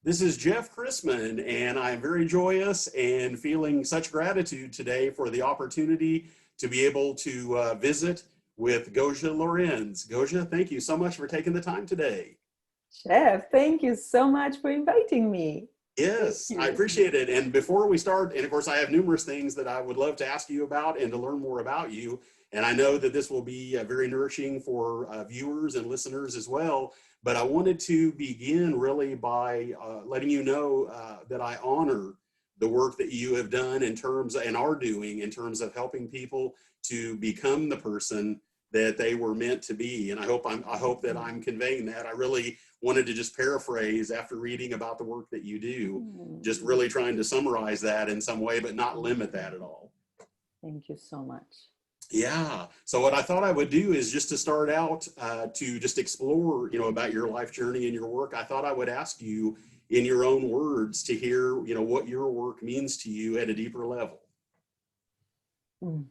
This is Jeff Krisman, and I'm very joyous and feeling such gratitude today for the opportunity to be able to visit with Gosia Lorenz. Gosia, thank you so much for taking the time today. Jeff, thank you so much for inviting me. Yes, I appreciate it. And before we start, and of course, I have numerous things that I would love to ask you about and to learn more about you. And I know that this will be very nourishing for viewers and listeners as well. But I wanted to begin really by letting you know that I honor the work that you have done in terms and are doing in terms of helping people to become the person that they were meant to be. And I hope that I'm conveying that. I really wanted to just paraphrase after reading about the work that you do, just really trying to summarize that in some way, but not limit that at all. Thank you so much. Yeah. So what I thought I would do is just to start out to just explore, about your life journey and your work. I thought I would ask you in your own words to hear, what your work means to you at a deeper level.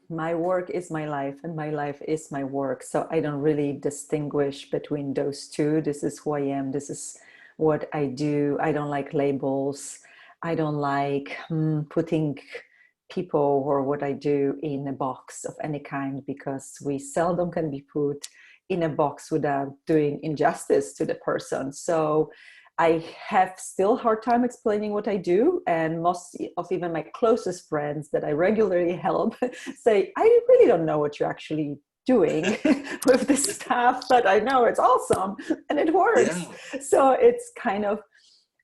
My work is my life and my life is my work. So I don't really distinguish between those two. This is who I am. This is what I do. I don't like labels. I don't like putting people or what I do in a box of any kind, because we seldom can be put in a box without doing injustice to the person. So I have still hard time explaining what I do, and most of even my closest friends that I regularly help say, I really don't know what you're actually doing with this stuff, but I know it's awesome and it works. Yeah. So it's kind of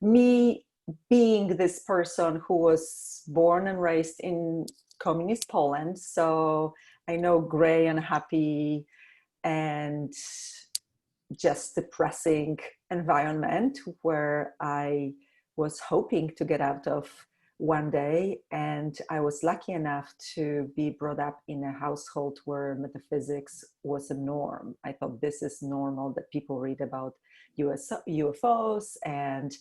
me being this person who was born and raised in communist Poland. So I know gray and happy and just depressing environment where I was hoping to get out of one day. And I was lucky enough to be brought up in a household where metaphysics was a norm. I thought this is normal, that people read about UFOs and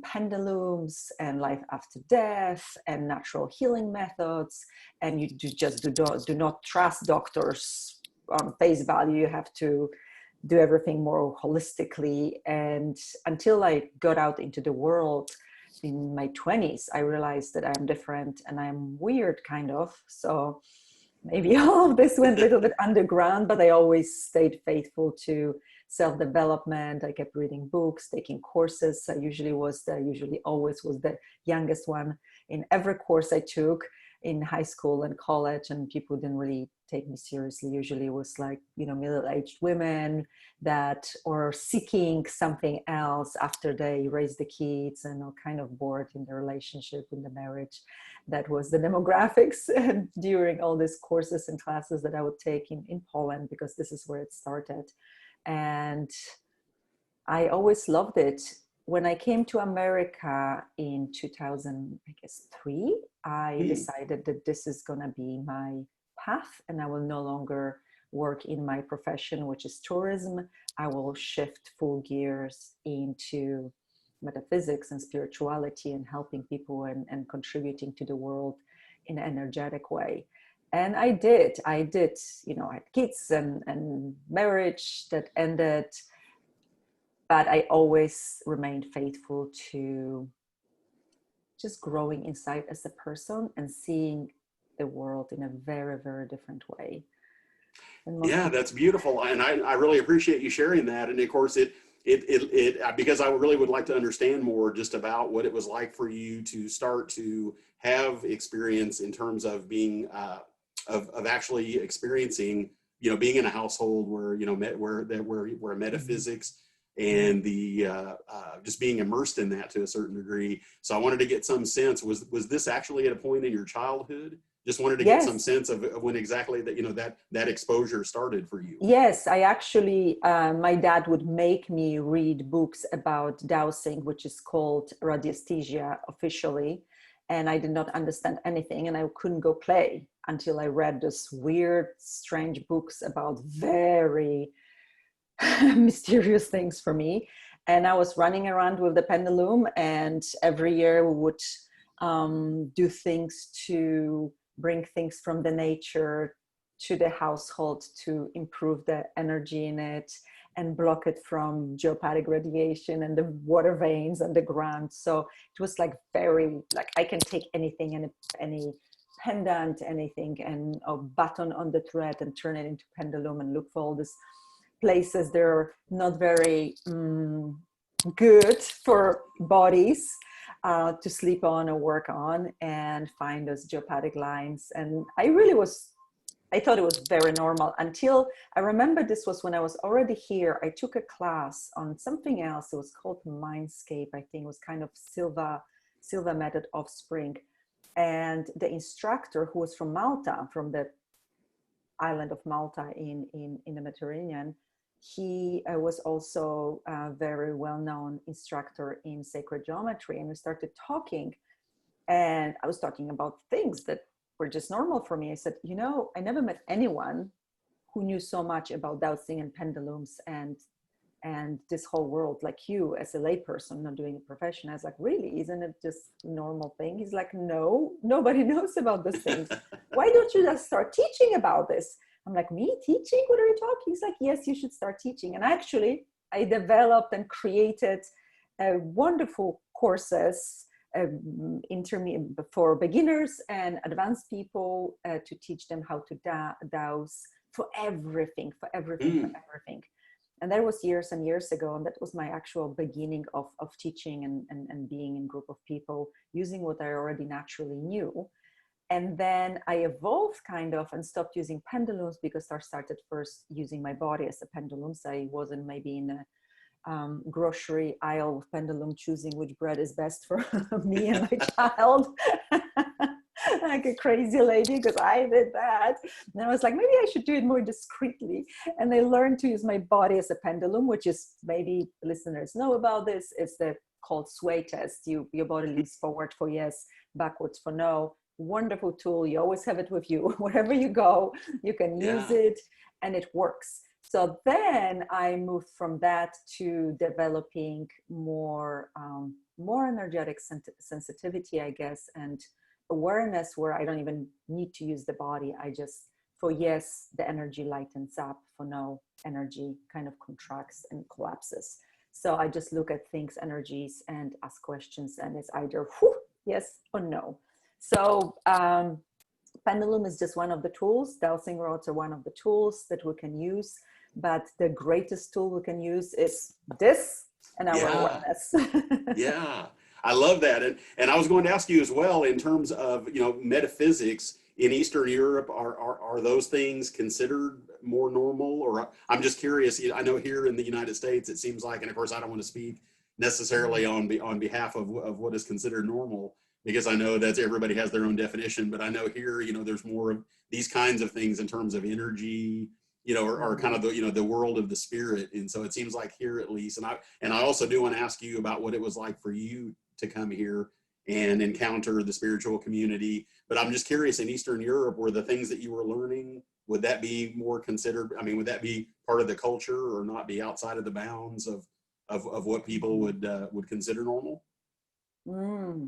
pendulums and life after death and natural healing methods. And you just do not trust doctors on face value. You have to do everything more holistically. And until I got out into the world in my 20s, I realized that I'm different and I'm weird, kind of. So maybe all of this went a little bit underground, but I always stayed faithful to self-development. I kept reading books, taking courses. I usually always was the youngest one in every course I took in high school and college, and people didn't really take me seriously. Usually it was like, middle-aged women that are seeking something else after they raise the kids and are kind of bored in the relationship, in the marriage. That was the demographics during all these courses and classes that I would take in Poland, because this is where it started. And I always loved it. When I came to America in 2003, I decided that this is going to be my path and I will no longer work in my profession, which is tourism. I will shift full gears into metaphysics and spirituality and helping people and contributing to the world in an energetic way. And I did, I had kids and marriage that ended. But I always remained faithful to just growing inside as a person and seeing the world in a very, very different way. Yeah, that's beautiful. And I really appreciate you sharing that. And of course, it because I really would like to understand more just about what it was like for you to start to have experience in terms of being, of actually experiencing, being in a household where, where metaphysics and the just being immersed in that to a certain degree. So I wanted to get some sense, was this actually at a point in your childhood? Just wanted to get some sense of when exactly that, that exposure started for you. Yes, I actually, my dad would make me read books about dowsing, which is called radiesthesia officially. And I did not understand anything and I couldn't go play until I read this weird, strange books about very mysterious things for me. And I was running around with the pendulum, and every year we would do things to bring things from the nature to the household to improve the energy in it. and block it from geopathic radiation and the water veins underground. So it was like very, like I can take anything and any pendant, anything, and a button on the thread and turn it into pendulum and look for all these places that are not very good for bodies to sleep on or work on, and find those geopathic lines. And I thought it was very normal until I remember this was when I was already here. I took a class on something else. It was called Mindscape. I think it was kind of Silva method offspring. And the instructor, who was from Malta, from the island of Malta in the Mediterranean, he was also a very well-known instructor in sacred geometry. And we started talking, and I was talking about things that were just normal for me. I said, you know, I never met anyone who knew so much about dowsing and pendulums and this whole world like you as a layperson, not doing a profession. I was like, really, isn't it just a normal thing? He's like, no, nobody knows about these things. Why don't you just start teaching about this? I'm like, me teaching? What are you talking? He's like, yes, you should start teaching. And actually, I developed and created wonderful courses for beginners and advanced people to teach them how to douse for everything. And that was years and years ago. And that was my actual beginning of teaching and being in a group of people using what I already naturally knew. And then I evolved kind of and stopped using pendulums because I started first using my body as a pendulum. So I wasn't maybe in a grocery aisle with pendulum choosing which bread is best for me and my child. Like a crazy lady, because I did that. And I was like, maybe I should do it more discreetly. And I learned to use my body as a pendulum, which is, maybe listeners know about this. It's called sway test. Your body leans forward for yes, backwards for no. Wonderful tool. You always have it with you. Wherever you go, you can use it, and it works. So then I moved from that to developing more energetic sensitivity, I guess, and awareness where I don't even need to use the body. I just, for yes, the energy lightens up. For no, energy kind of contracts and collapses. So I just look at things, energies, and ask questions, and it's either yes or no. So pendulum is just one of the tools. Dowsing rods are one of the tools that we can use. But the greatest tool we can use is this and our awareness. Yeah, I love that. And I was going to ask you as well, in terms of, you know, metaphysics in Eastern Europe, are those things considered more normal? Or I'm just curious. I know here in the United States, it seems like, and of course I don't want to speak necessarily on behalf of what is considered normal, because I know that everybody has their own definition, but I know here, you know, there's more of these kinds of things in terms of energy, you know, or kind of the, you know, the world of the spirit. And so it seems like here, at least, and I also do want to ask you about what it was like for you to come here and encounter the spiritual community. But I'm just curious, in Eastern Europe, were the things that you were learning, would that be more considered? I mean, would that be part of the culture, or not be outside of the bounds of what people would consider normal?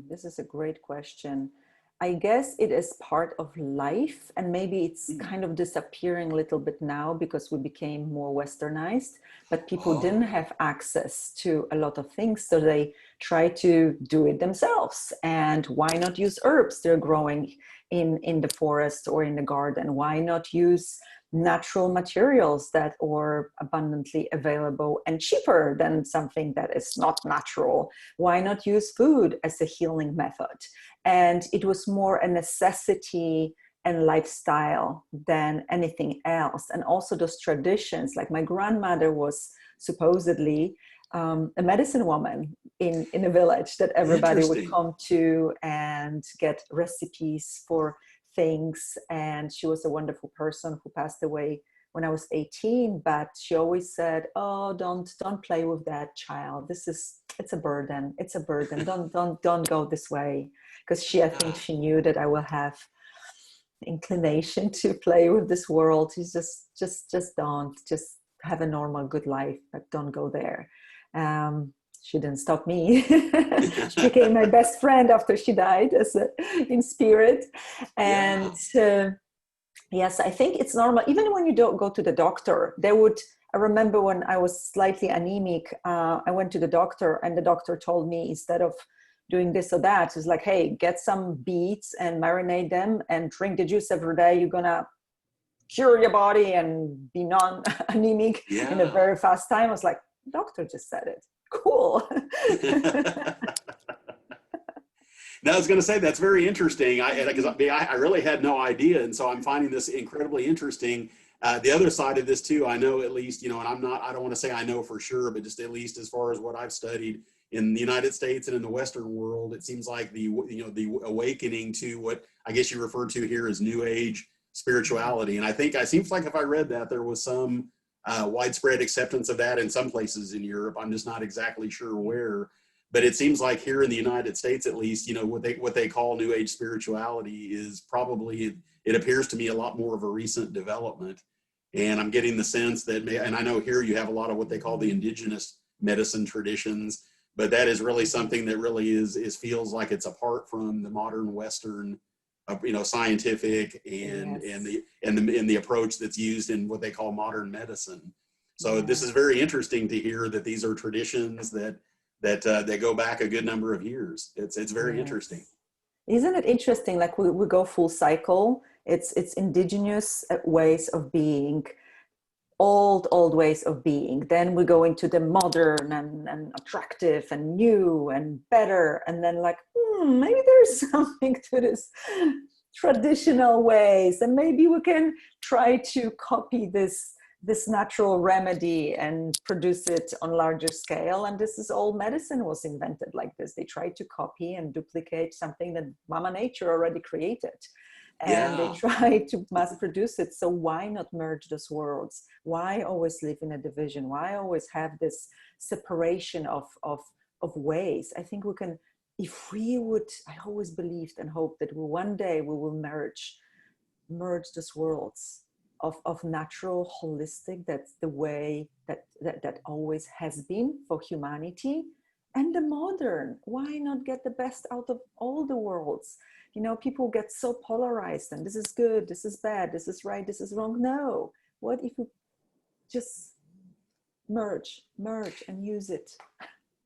This is a great question. I guess it is part of life, and maybe it's kind of disappearing a little bit now because we became more westernized, but people didn't have access to a lot of things, so they try to do it themselves. And why not use herbs they're growing in the forest or in the garden? Why not use natural materials that are abundantly available and cheaper than something that is not natural? Why not use food as a healing method? And it was more a necessity and lifestyle than anything else. And also those traditions, like my grandmother was supposedly a medicine woman in a village that everybody would come to and get recipes for things. And she was a wonderful person who passed away when I was 18, but she always said, oh, don't play with that, child. It's a burden. It's a burden. Don't go this way. Because I think she knew that I will have inclination to play with this world. She's just have a normal, good life, but don't go there. She didn't stop me. She became my best friend after she died in spirit. And yes, I think it's normal. Even when you don't go to the doctor, I I remember when I was slightly anemic, I went to the doctor, and the doctor told me, instead of doing this or that, it's like, hey, get some beets and marinate them and drink the juice every day. You're gonna cure your body and be non-anemic in a Yeah. very fast time. I was like, doctor just said it. Cool. Now, I was going to say that's very interesting. I really had no idea, and so I'm finding this incredibly interesting. The other side of this too, I know at least, and I don't want to say I know for sure, but just at least as far as what I've studied in the United States and in the Western world, it seems like the awakening to what I guess you referred to here as New Age spirituality, and I think it seems like if I read that there was some widespread acceptance of that in some places in Europe. I'm just not exactly sure where. But it seems like here in the United States, at least, what they call New Age spirituality is probably, it appears to me, a lot more of a recent development. And I'm getting the sense that, and I know here you have a lot of what they call the indigenous medicine traditions, but that is really something that really feels like it's apart from the modern Western, scientific and Yes. the approach that's used in what they call modern medicine. So this Yeah. is very interesting to hear that these are traditions that they go back a good number of years. It's very interesting. Yes. Isn't it interesting? Like we go full cycle. It's indigenous ways of being, old ways of being. Then we go into the modern and attractive and new and better. And then like, maybe there's something to this traditional ways. And maybe we can try to copy this natural remedy and produce it on larger scale. And this is all medicine was invented like this. They tried to copy and duplicate something that Mama Nature already created. And they Yeah. try to mass produce it. So why not merge those worlds? Why always live in a division? Why always have this separation of ways? I think we can, if we would, I always believed and hoped that one day we will merge those worlds of natural, holistic, that's the way that always has been for humanity, and the modern. Why not get the best out of all the worlds? People get so polarized, and this is good, this is bad, this is right, this is wrong. No, what if we just merge and use it?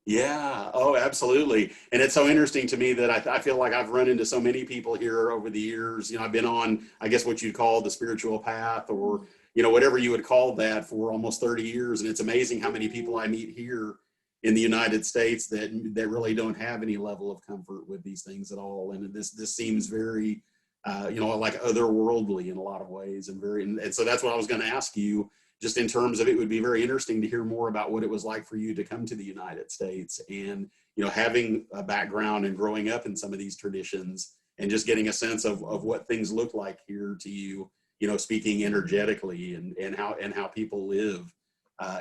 Yeah. Oh, absolutely. And it's so interesting to me that I feel like I've run into so many people here over the years. I've been on, I guess, what you'd call the spiritual path, or, whatever you would call that, for almost 30 years. And it's amazing how many people I meet here in the United States that really don't have any level of comfort with these things at all. And this seems very, like otherworldly in a lot of ways, and so that's what I was going to ask you. Just in terms of, it would be very interesting to hear more about what it was like for you to come to the United States, and having a background and growing up in some of these traditions, and just getting a sense of what things look like here to you, speaking energetically, and how people live,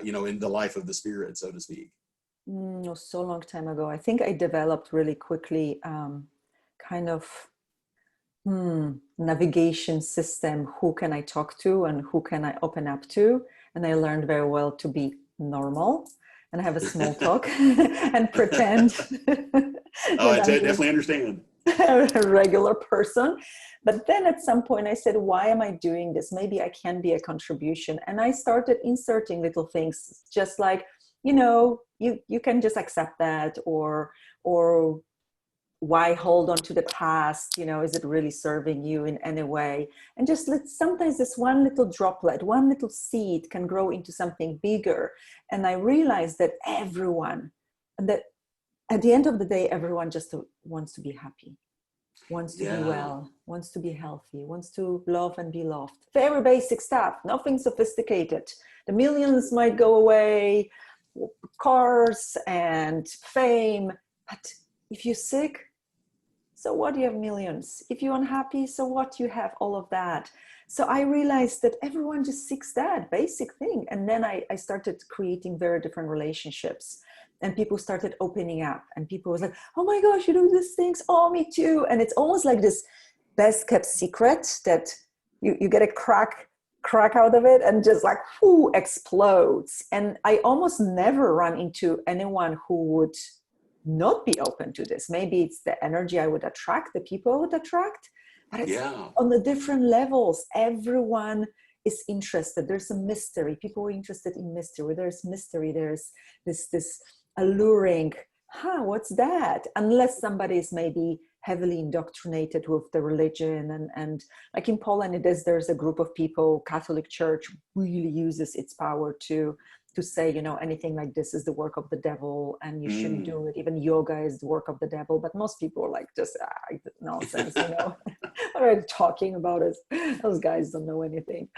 in the life of the spirit, so to speak. So long time ago. I think I developed really quickly kind of navigation system. Who can I talk to and who can I open up to? And I learned very well to be normal and have a small talk and pretend Oh, I that I'm definitely just understand. a regular person. But then at some point I said, why am I doing this? Maybe I can be a contribution. And I started inserting little things, just like, you can just accept that, or why hold on to the past? Is it really serving you in any way? And just sometimes this one little droplet, one little seed can grow into something bigger. And I realized that everyone, and that at the end of the day, everyone just wants to be happy, wants to be Yeah. well, wants to be healthy, wants to love and be loved. Very basic stuff, nothing sophisticated. The millions might go away, cars and fame, but if you're sick, so what? You have millions. If you're unhappy, so what? You have all of that. So I realized that everyone just seeks that basic thing. And then I started creating very different relationships, and people started opening up, and people was like, oh my gosh, you do these things. Oh, me too. And it's almost like this best kept secret that you get a crack out of it, and just like, whoo, explodes. And I almost never run into anyone who would not be open to this. Maybe it's the energy I would attract, the people I would attract, but it's Yeah. on the different levels. Everyone is interested. There's a mystery. People are interested in mystery. There's mystery. There's this alluring, what's that? Unless somebody is maybe heavily indoctrinated with the religion. And like in Poland, there's a group of people, Catholic Church really uses its power to say, anything like this is the work of the devil and you shouldn't do it. Even yoga is the work of the devil. But most people are like, just nonsense, what are you talking about? Those guys don't know anything.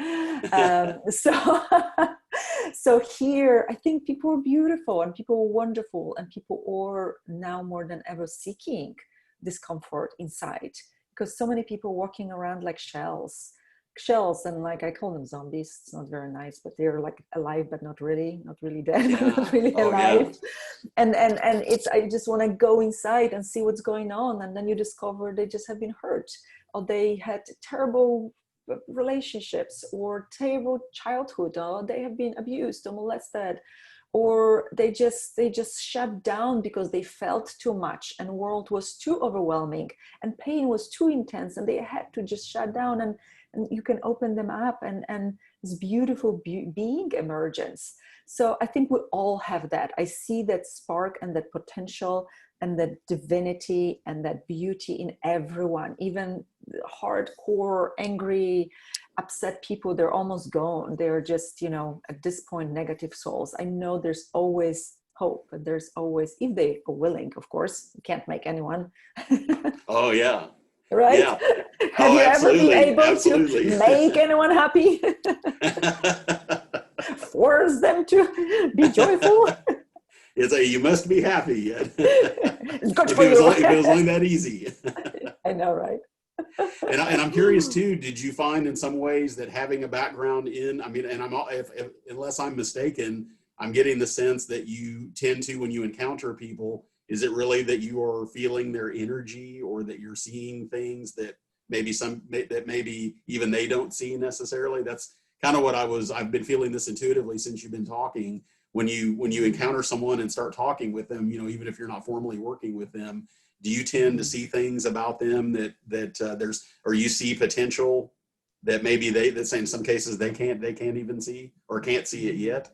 So here, I think people are beautiful and people are wonderful and people are now more than ever seeking discomfort inside, because so many people walking around like shells, and like I call them zombies. It's not very nice, but they're like alive but not really dead, but not really alive. And it's, I just want to go inside and see what's going on, and then you discover they just have been hurt, or they had terrible relationships, or terrible childhood, or they have been abused or molested, or they just shut down because they felt too much and world was too overwhelming and pain was too intense and they had to just shut down, and you can open them up and this beautiful being emergence. So I think we all have that. I see that spark and that potential and that divinity and that beauty in everyone, even hardcore, angry, upset people. They're almost gone. They're just, at this point, negative souls. I know there's always hope, and there's always, if they are willing, of course, you can't make anyone. Oh, yeah. Right? Yeah. Have you ever been able to make anyone happy? Force them to be joyful? You must be happy. It's good for you. If it was only that easy. I know, right? And I'm curious too, did you find in some ways that having a background in, unless I'm mistaken, I'm getting the sense that you tend to, when you encounter people, is it really that you are feeling their energy, or that you're seeing things that maybe even they don't see necessarily? That's kind of what I've been feeling this intuitively since you've been talking. When you encounter someone and start talking with them, even if you're not formally working with them, do you tend to see things about them that there's, or you see potential that maybe that in some cases they can't even see, or can't see it yet?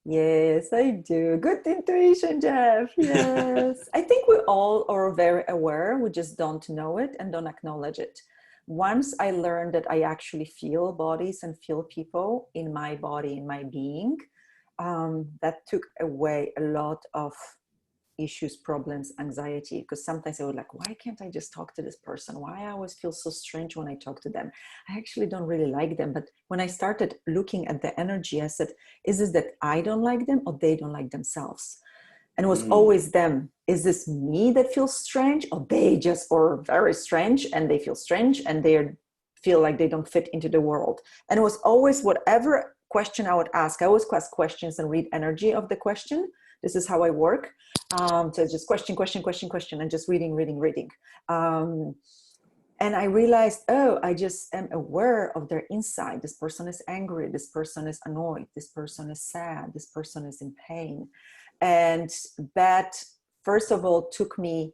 Yes, I do. Good intuition, Jeff. Yes. I think we all are very aware. We just don't know it and don't acknowledge it. Once I learned that I actually feel bodies and feel people in my body, in my being, that took away a lot of issues, problems, anxiety, because sometimes I would like, why can't I just talk to this person? Why I always feel so strange when I talk to them? I actually don't really like them. But when I started looking at the energy, I said, is this that I don't like them or they don't like themselves? And it was always them. Is this me that feels strange, or they just are very strange and they feel strange and they feel like they don't fit into the world? And it was always whatever question I would ask. I always ask questions and read energy of the question. This is how I work. So it's just question, and just reading. And I realized, I just am aware of their inside. This person is angry. This person is annoyed. This person is sad. This person is in pain. And that, first of all, took me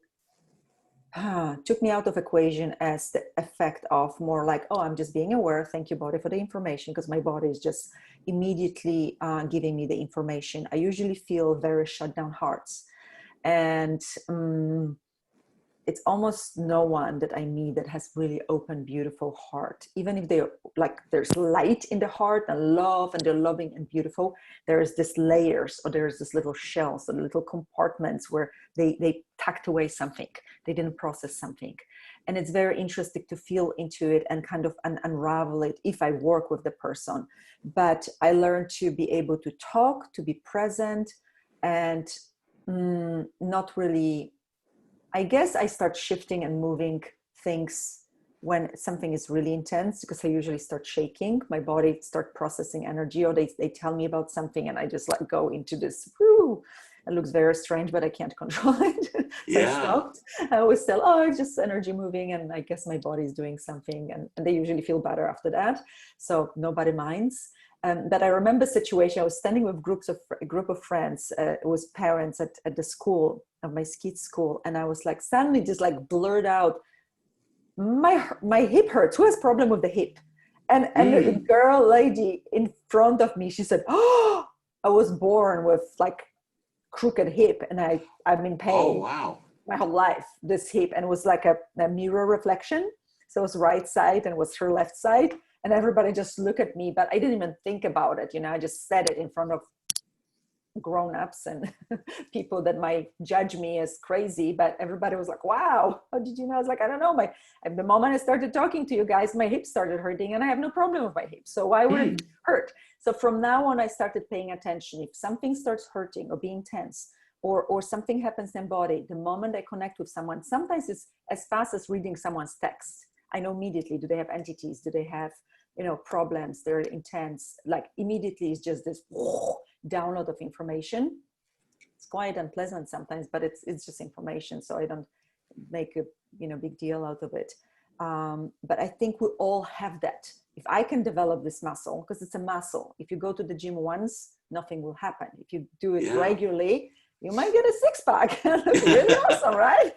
out of equation as the effect of more like, I'm just being aware. Thank you, body, for the information, because my body is just immediately giving me the information. I usually feel very shut down hearts. And it's almost no one that I meet that has really open, beautiful heart. Even if they're like, there's light in the heart and love, and they're loving and beautiful, there's this layers, or there's this little shells, or little compartments where they tucked away something. They didn't process something. And it's very interesting to feel into it and kind of unravel it if I work with the person. But I learned to be able to talk, to be present, and not really, I guess I start shifting and moving things when something is really intense, because I usually start shaking, my body start processing energy, or they tell me about something and I just like go into this, it looks very strange, but I can't control it. So yeah. I stopped. I always tell, it's just energy moving, and I guess my body is doing something, and they usually feel better after that. So nobody minds. But I remember a situation, I was standing with a group of friends, it was parents at the school, of my ski school, and I was like, suddenly just like blurred out, my hip hurts. Who has problem with the hip? And the lady in front of me, she said, "Oh, I was born with like crooked hip, and I'm in pain." Oh, wow. My whole life, this hip, and it was like a mirror reflection. So it was right side and it was her left side. And everybody just looked at me, but I didn't even think about it. I just said it in front of grown-ups and people that might judge me as crazy, but everybody was like, wow, how did you know? I was like, I don't know. The moment I started talking to you guys, my hips started hurting, and I have no problem with my hips. So why would it hurt? So from now on, I started paying attention. If something starts hurting or being tense, or something happens in body, the moment I connect with someone, sometimes it's as fast as reading someone's text. I know immediately, do they have entities? Do they have, problems? They're intense. Like immediately it's just this download of information. It's quite unpleasant sometimes, but it's just information. So I don't make a, big deal out of it. But I think we all have that. If I can develop this muscle, because it's a muscle, if you go to the gym once, nothing will happen. If you do it regularly, you might get a six-pack. That's really awesome, right?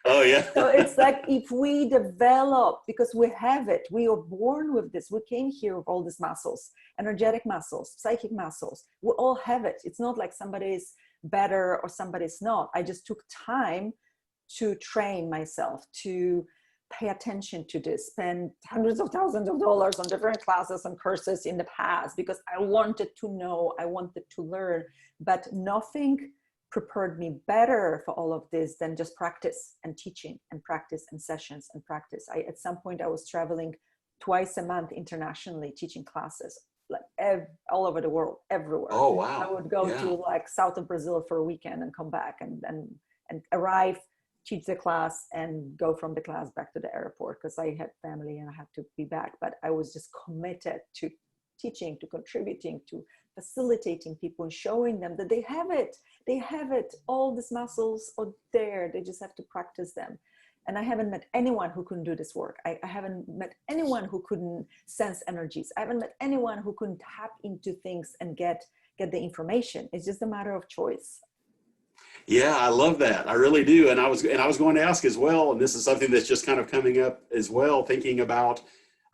Oh, yeah. So it's like if we develop, because we have it, we are born with this. We came here with all these muscles, energetic muscles, psychic muscles. We all have it. It's not like somebody's better or somebody's not. I just took time to train myself, to pay attention to this, spend hundreds of thousands of dollars on different classes and courses in the past, because I wanted to know, I wanted to learn, but nothing prepared me better for all of this than just practice and teaching and practice and sessions and practice. At some point I was traveling twice a month internationally, teaching classes like all over the world, everywhere. Oh, wow. I would go to like south of Brazil for a weekend and come back and arrive, teach the class, and go from the class back to the airport, because I had family and I had to be back. But I was just committed to teaching, to contributing, to facilitating people and showing them that they have it. They have it. All these muscles are there. They just have to practice them. And I haven't met anyone who couldn't do this work. I haven't met anyone who couldn't sense energies. I haven't met anyone who couldn't tap into things and get the information. It's just a matter of choice. Yeah, I love that. I really do. And I was going to ask as well, and this is something that's just kind of coming up as well, thinking about,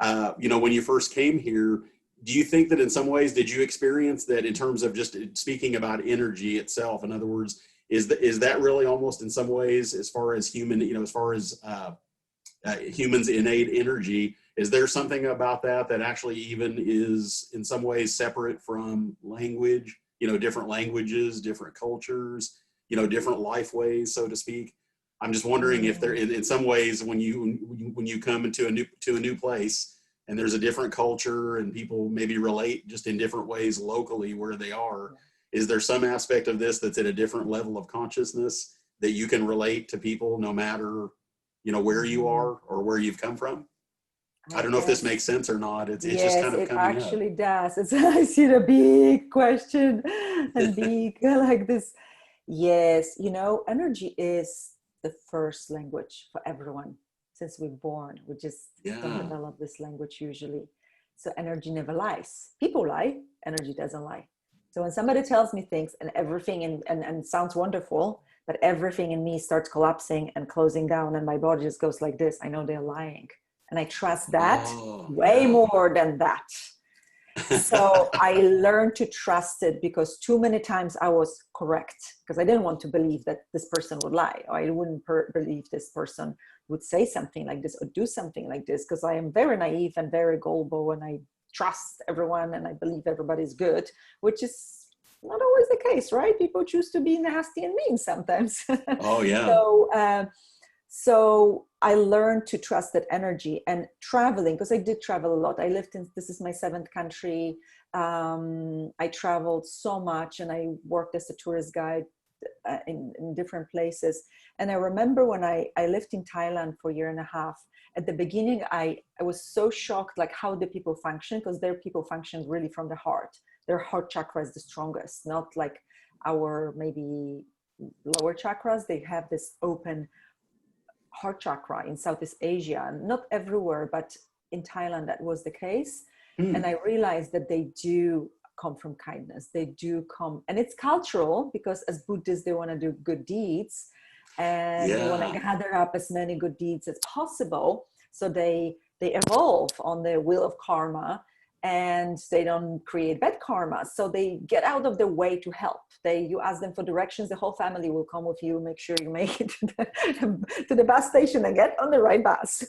when you first came here, do you think that in some ways, did you experience that in terms of just speaking about energy itself? In other words, is that really almost in some ways, as far as human, as far as humans' innate energy, is there something about that actually even is in some ways separate from language, different languages, different cultures, different life ways, so to speak? I'm just wondering if there, in some ways, when you come into a new place, and there's a different culture and people maybe relate just in different ways locally where they are, is there some aspect of this that's at a different level of consciousness that you can relate to people no matter, where you are or where you've come from? I don't know if this makes sense or not. It's just kind of coming up. Yes, it actually does. I see the big question and big like this. Yes, energy is the first language for everyone. Since we're born, we just don't develop this language usually. So energy never lies. People lie, energy doesn't lie. So when somebody tells me things and everything and sounds wonderful, but everything in me starts collapsing and closing down and my body just goes like this, I know they're lying. And I trust that way more than that. So I learned to trust it, because too many times I was correct, because I didn't want to believe that this person would lie, or I wouldn't believe this person would say something like this or do something like this, because I am very naive and very gullible, and I trust everyone and I believe everybody's good, which is not always the case, right? People choose to be nasty and mean sometimes. Oh, yeah. So I learned to trust that energy, and traveling, because I did travel a lot. This is my 7th country. I traveled so much, and I worked as a tourist guide in different places. And I remember when I lived in Thailand for a year and a half, at the beginning, I was so shocked, like how the people function, because their people function really from the heart. Their heart chakra is the strongest, not like our maybe lower chakras. They have this open heart chakra in Southeast Asia, not everywhere, but in Thailand that was the case. And I realized that they do come from kindness. They do come, and it's cultural, because as Buddhists, they want to do good deeds, and they want to gather up as many good deeds as possible. So they they evolve on the wheel of karma, and they don't create bad karma. So they get out of their way to help. You ask them for directions, the whole family will come with you, make sure you make it to the bus station and get on the right bus.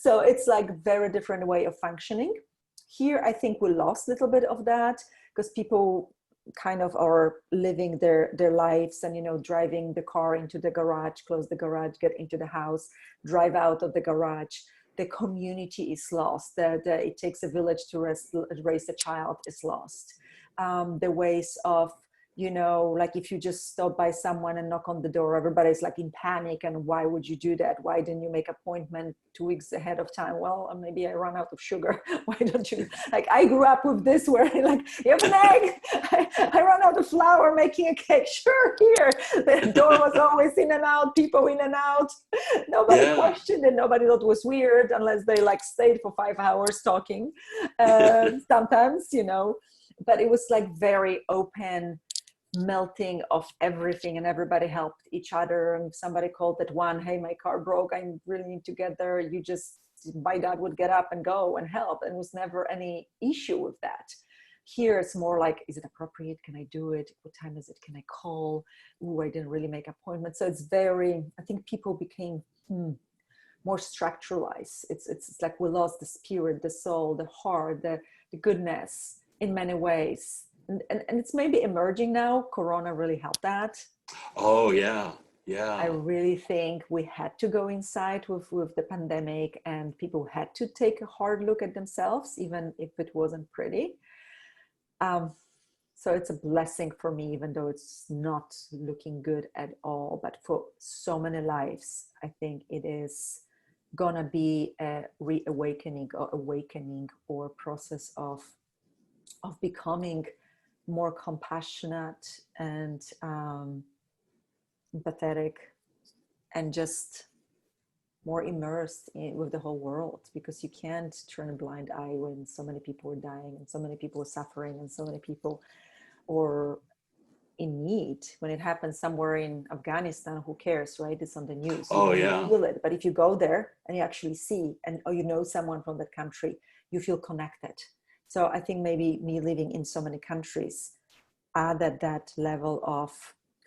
So it's like very different way of functioning. Here, I think we lost a little bit of that because people kind of are living their lives and, you know, driving the car into the garage, close the garage, get into the house, drive out of the garage. The community is lost. It takes a village to raise a child is lost. The ways of, you know, like if you just stop by someone and knock on the door, everybody's like in panic. And why would you do that? Why didn't you make an appointment 2 weeks ahead of time? Well, maybe I run out of sugar. Why don't you? Like I grew up with this where like, you have an egg? I run out of flour making a cake. Sure, here. The door was always in and out, people in and out. Nobody questioned it. Nobody thought it was weird unless they like stayed for 5 hours talking. Sometimes, you know, but it was like very open melting of everything, and everybody helped each other. And somebody called at one, hey, my car broke, I really need to get there. My dad would get up and go and help, and it was never any issue with that. Here it's more like, is it appropriate? Can I do it? What time is it? Can I call? Ooh, I didn't really make an appointment. So it's very, I think people became more structuralized. It's like we lost the spirit, the soul, the heart, the goodness in many ways. And it's maybe emerging now. Corona really helped that. Oh yeah. Yeah. I really think we had to go inside with the pandemic, and people had to take a hard look at themselves, even if it wasn't pretty. So it's a blessing for me, even though it's not looking good at all. But for so many lives, I think it is gonna be a reawakening or awakening or process of becoming more compassionate and empathetic, and just more immersed with the whole world, because you can't turn a blind eye when so many people are dying and so many people are suffering and so many people are in need. When it happens somewhere in Afghanistan, who cares, right? It's on the news. You don't feel it. But if you go there and you actually see, and or you know someone from that country, you feel connected. So I think maybe me living in so many countries added that level of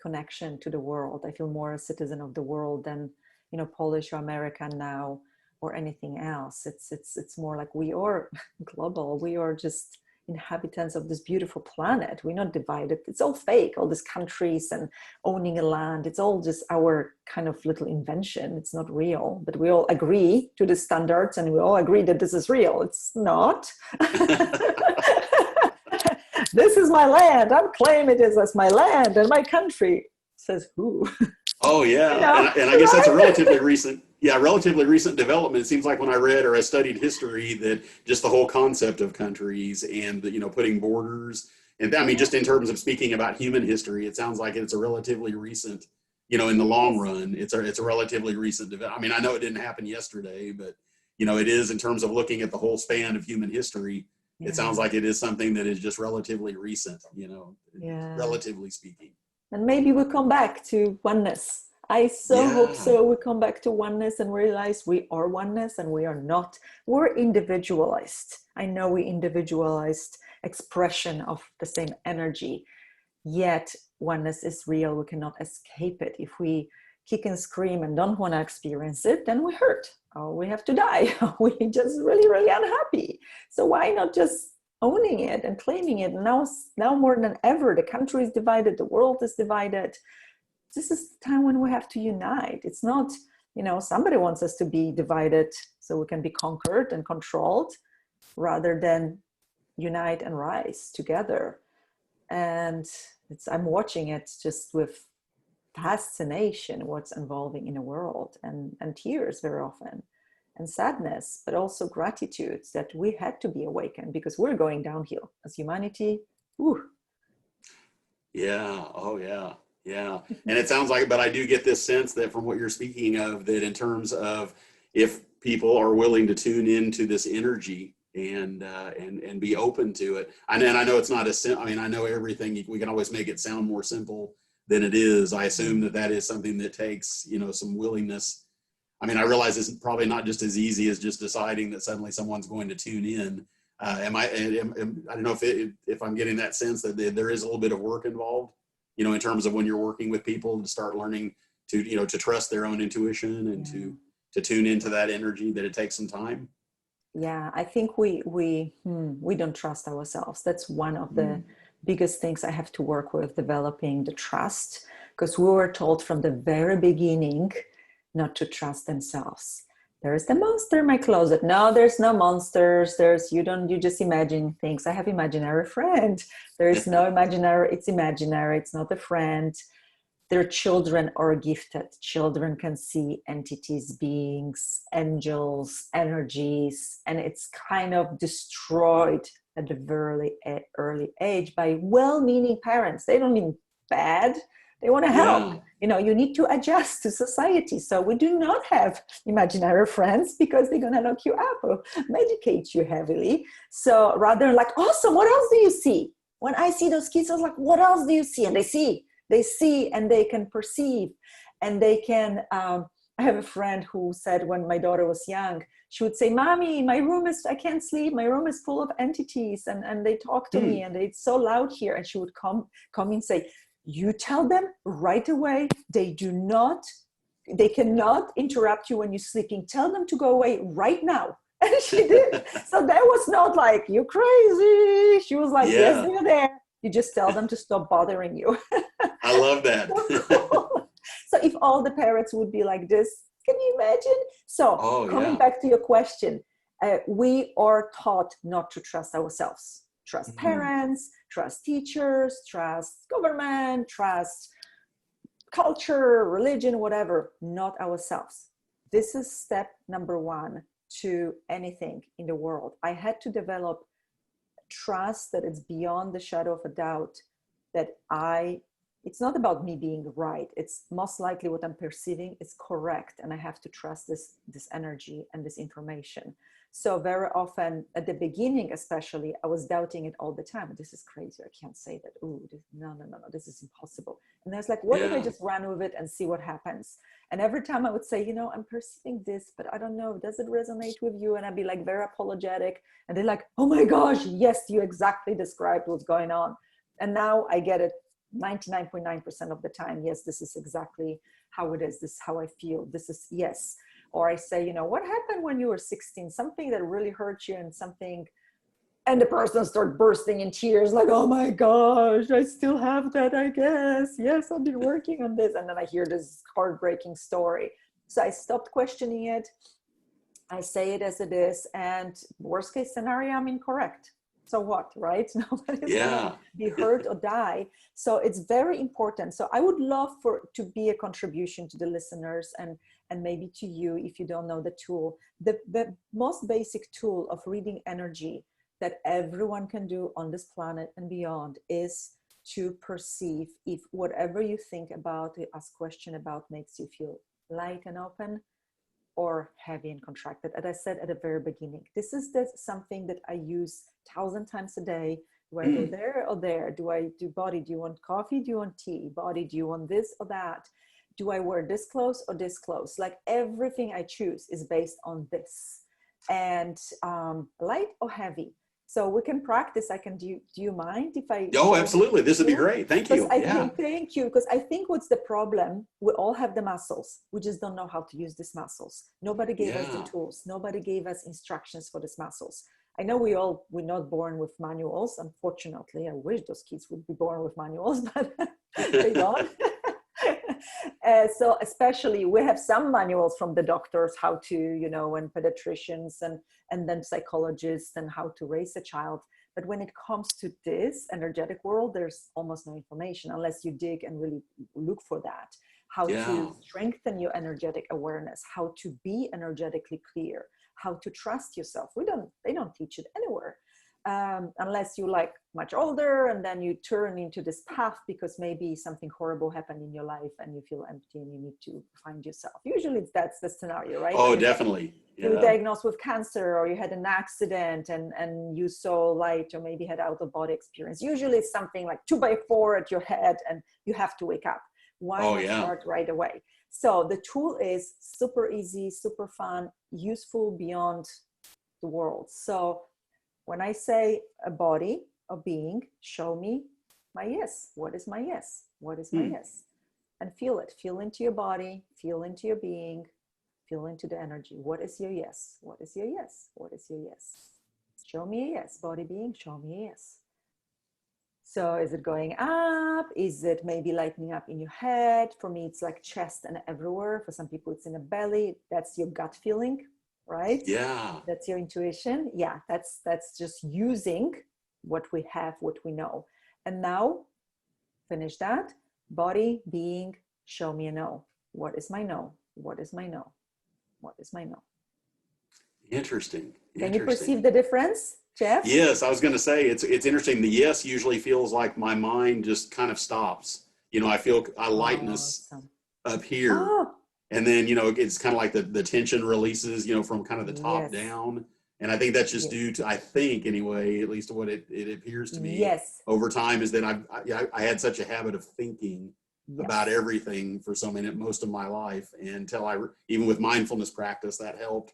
connection to the world. I feel more a citizen of the world than, you know, Polish or American now or anything else. It's more like we are global. We are just inhabitants of this beautiful planet. We're not divided. It's all fake, all these countries and owning a land. It's all just our kind of little invention. It's not real, but we all agree to the standards and we all agree that this is real. It's not. This is my land. I'm claiming it as my land and my country. Says who? Oh yeah. You know? And I guess that's a relatively recent development. It seems like when I read or I studied history that just the whole concept of countries and the, you know, putting borders, and I mean, just in terms of speaking about human history, it sounds like it's a relatively recent, you know, in the long run, it's a relatively recent development. I mean, I know it didn't happen yesterday, but you know, it is in terms of looking at the whole span of human history. It sounds like it is something that is just relatively recent, you know, relatively speaking. And maybe we'll come back to oneness. I hope so. We come back to oneness and realize we are oneness and we are not. We're individualized. I know we individualized expression of the same energy, yet oneness is real. We cannot escape it. If we kick and scream and don't want to experience it, then we hurt, or we have to die. We just really, really unhappy. So why not just owning it and claiming it? Now more than ever, the country is divided, the world is divided. This is the time when we have to unite. It's not, you know, somebody wants us to be divided so we can be conquered and controlled, rather than unite and rise together. And I'm watching it just with fascination, what's evolving in the world, and tears very often, and sadness, but also gratitude that we had to be awakened because we're going downhill as humanity. Ooh. Yeah. Oh yeah. Yeah. And it sounds like, but I do get this sense that from what you're speaking of, that in terms of if people are willing to tune into this energy and be open to it. And I know it's not I mean, I know everything, we can always make it sound more simple than it is. I assume that is something that takes, you know, some willingness I mean, I realize it's probably not just as easy as just deciding that suddenly someone's going to tune in. I don't know if I'm getting that sense that there is a little bit of work involved, in terms of when you're working with people to start learning to, to trust their own intuition and to tune into that energy, that it takes some time. Yeah, I think we don't trust ourselves. That's one of the biggest things I have to work with, developing the trust, because we were told from the very beginning not to trust themselves. There's the monster in my closet. No, there's no monsters. You just imagine things. I have imaginary friend. There is no imaginary, it's imaginary. It's not a friend. Their children are gifted. Children can see entities, beings, angels, energies, and it's kind of destroyed at the very early age by well-meaning parents. They don't mean bad. They want to help. You need to adjust to society. So we do not have imaginary friends because they're going to lock you up or medicate you heavily. So rather like, awesome, what else do you see? When I see those kids, I was like, what else do you see? And they see and they can perceive and they can, I have a friend who said when my daughter was young, she would say, Mommy, I can't sleep. My room is full of entities and they talk to me and it's so loud here. And she would come and say, you tell them right away, they cannot interrupt you when you're sleeping. Tell them to go away right now. And she did. So that was not like, you crazy. She was like, yes, they're there. You just tell them to stop bothering you. I love that. So if all the parents would be like this, can you imagine? So coming back to your question, we are taught not to trust ourselves. Trust parents, trust teachers, trust government, trust culture, religion, whatever, not ourselves. This is step number one to anything in the world. I had to develop trust that it's beyond the shadow of a doubt that it's not about me being right. It's most likely what I'm perceiving is correct. And I have to trust this energy and this information. So very often at the beginning, especially, I was doubting it all the time. This is crazy. I can't say that. Ooh, no, this is impossible. And I was like, what if I just run with it and see what happens? And every time I would say, I'm perceiving this, but I don't know. Does it resonate with you? And I'd be like very apologetic. And they're like, oh my gosh, yes, you exactly described what's going on. And now I get it 99.9% of the time. Yes, this is exactly how it is. This is how I feel. This is yes. Or I say, what happened when you were 16? Something that really hurt you and something, and the person starts bursting in tears like, oh my gosh, I still have that, I guess. Yes, I've been working on this. And then I hear this heartbreaking story. So I stopped questioning it. I say it as it is. And worst case scenario, I'm incorrect. So what, right? Nobody's going to be hurt or die. So it's very important. So I would love to be a contribution to the listeners and maybe to you if you don't know the tool. The most basic tool of reading energy that everyone can do on this planet and beyond is to perceive if whatever you think about, you ask question about, makes you feel light and open or heavy and contracted. As I said at the very beginning, this is something that I use 1,000 times a day. Do I go there or there? Do I do body? Do you want coffee? Do you want tea? Body, do you want this or that? Do I wear this clothes or this clothes? Like everything I choose is based on this. And light or heavy. So we can practice. Do you mind if I? Oh, absolutely. This would be great. Thank you. Thank you. Because I think what's the problem? We all have the muscles. We just don't know how to use these muscles. Nobody gave us the tools. Nobody gave us instructions for these muscles. I know we're not born with manuals. Unfortunately, I wish those kids would be born with manuals, but they don't. So especially we have some manuals from the doctors, how to, and pediatricians and then psychologists and how to raise a child. But when it comes to this energetic world, there's almost no information unless you dig and really look for that. How to strengthen your energetic awareness, how to be energetically clear, how to trust yourself. They don't teach it anywhere. Unless you like much older and then you turn into this path because maybe something horrible happened in your life and you feel empty and you need to find yourself. Usually that's the scenario, right? Oh, definitely. You were diagnosed with cancer or you had an accident and you saw light or maybe had out of body experience. Usually it's something like 2x4 at your head and you have to wake up. Why Oh, not yeah. start right away? So the tool is super easy, super fun, useful beyond the world. So when I say a body, a being, show me my yes. What is my yes? What is my yes? And feel it. Feel into your body, feel into your being, feel into the energy. What is your yes? What is your yes? What is your yes? Show me a yes. Body, being, show me a yes. So is it going up? Is it maybe lightening up in your head? For me, it's like chest and everywhere. For some people, it's in the belly. That's your gut feeling, right? Yeah. That's your intuition. Yeah, that's just using what we have, what we know. And now, finish that. Body, being, show me a no. What is my no? What is my no? What is my no? Interesting. Can you Interesting. perceive the difference, Jeff? Yes, I was going to say it's interesting. The yes usually feels like my mind just kind of stops. I feel a lightness Awesome. up here, Oh, and then it's kind of like the tension releases, from kind of the top yes. down. And I think that's just Yes. due to, I think anyway, at least to what it appears to me Yes. over time, is that I had such a habit of thinking about Yes. everything for most of my life, until even with mindfulness practice, that helped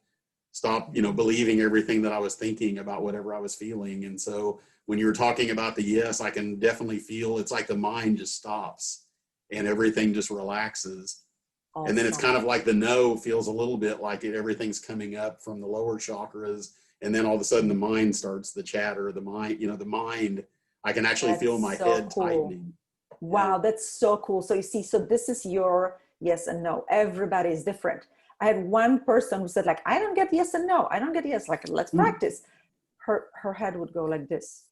stop believing everything that I was thinking about whatever I was feeling. And so when you were talking about the yes, I can definitely feel it's like the mind just stops and everything just relaxes. Awesome. And then it's kind of like the no feels a little bit like everything's coming up from the lower chakras, and then all of a sudden the mind starts the chatter. The mind, I can actually feel my head tightening. Wow, that's so cool. So you see, so this is your yes and no. Everybody is different. I had one person who said, like, I don't get yes and no. I don't get yes. Like, let's practice. Her head would go like this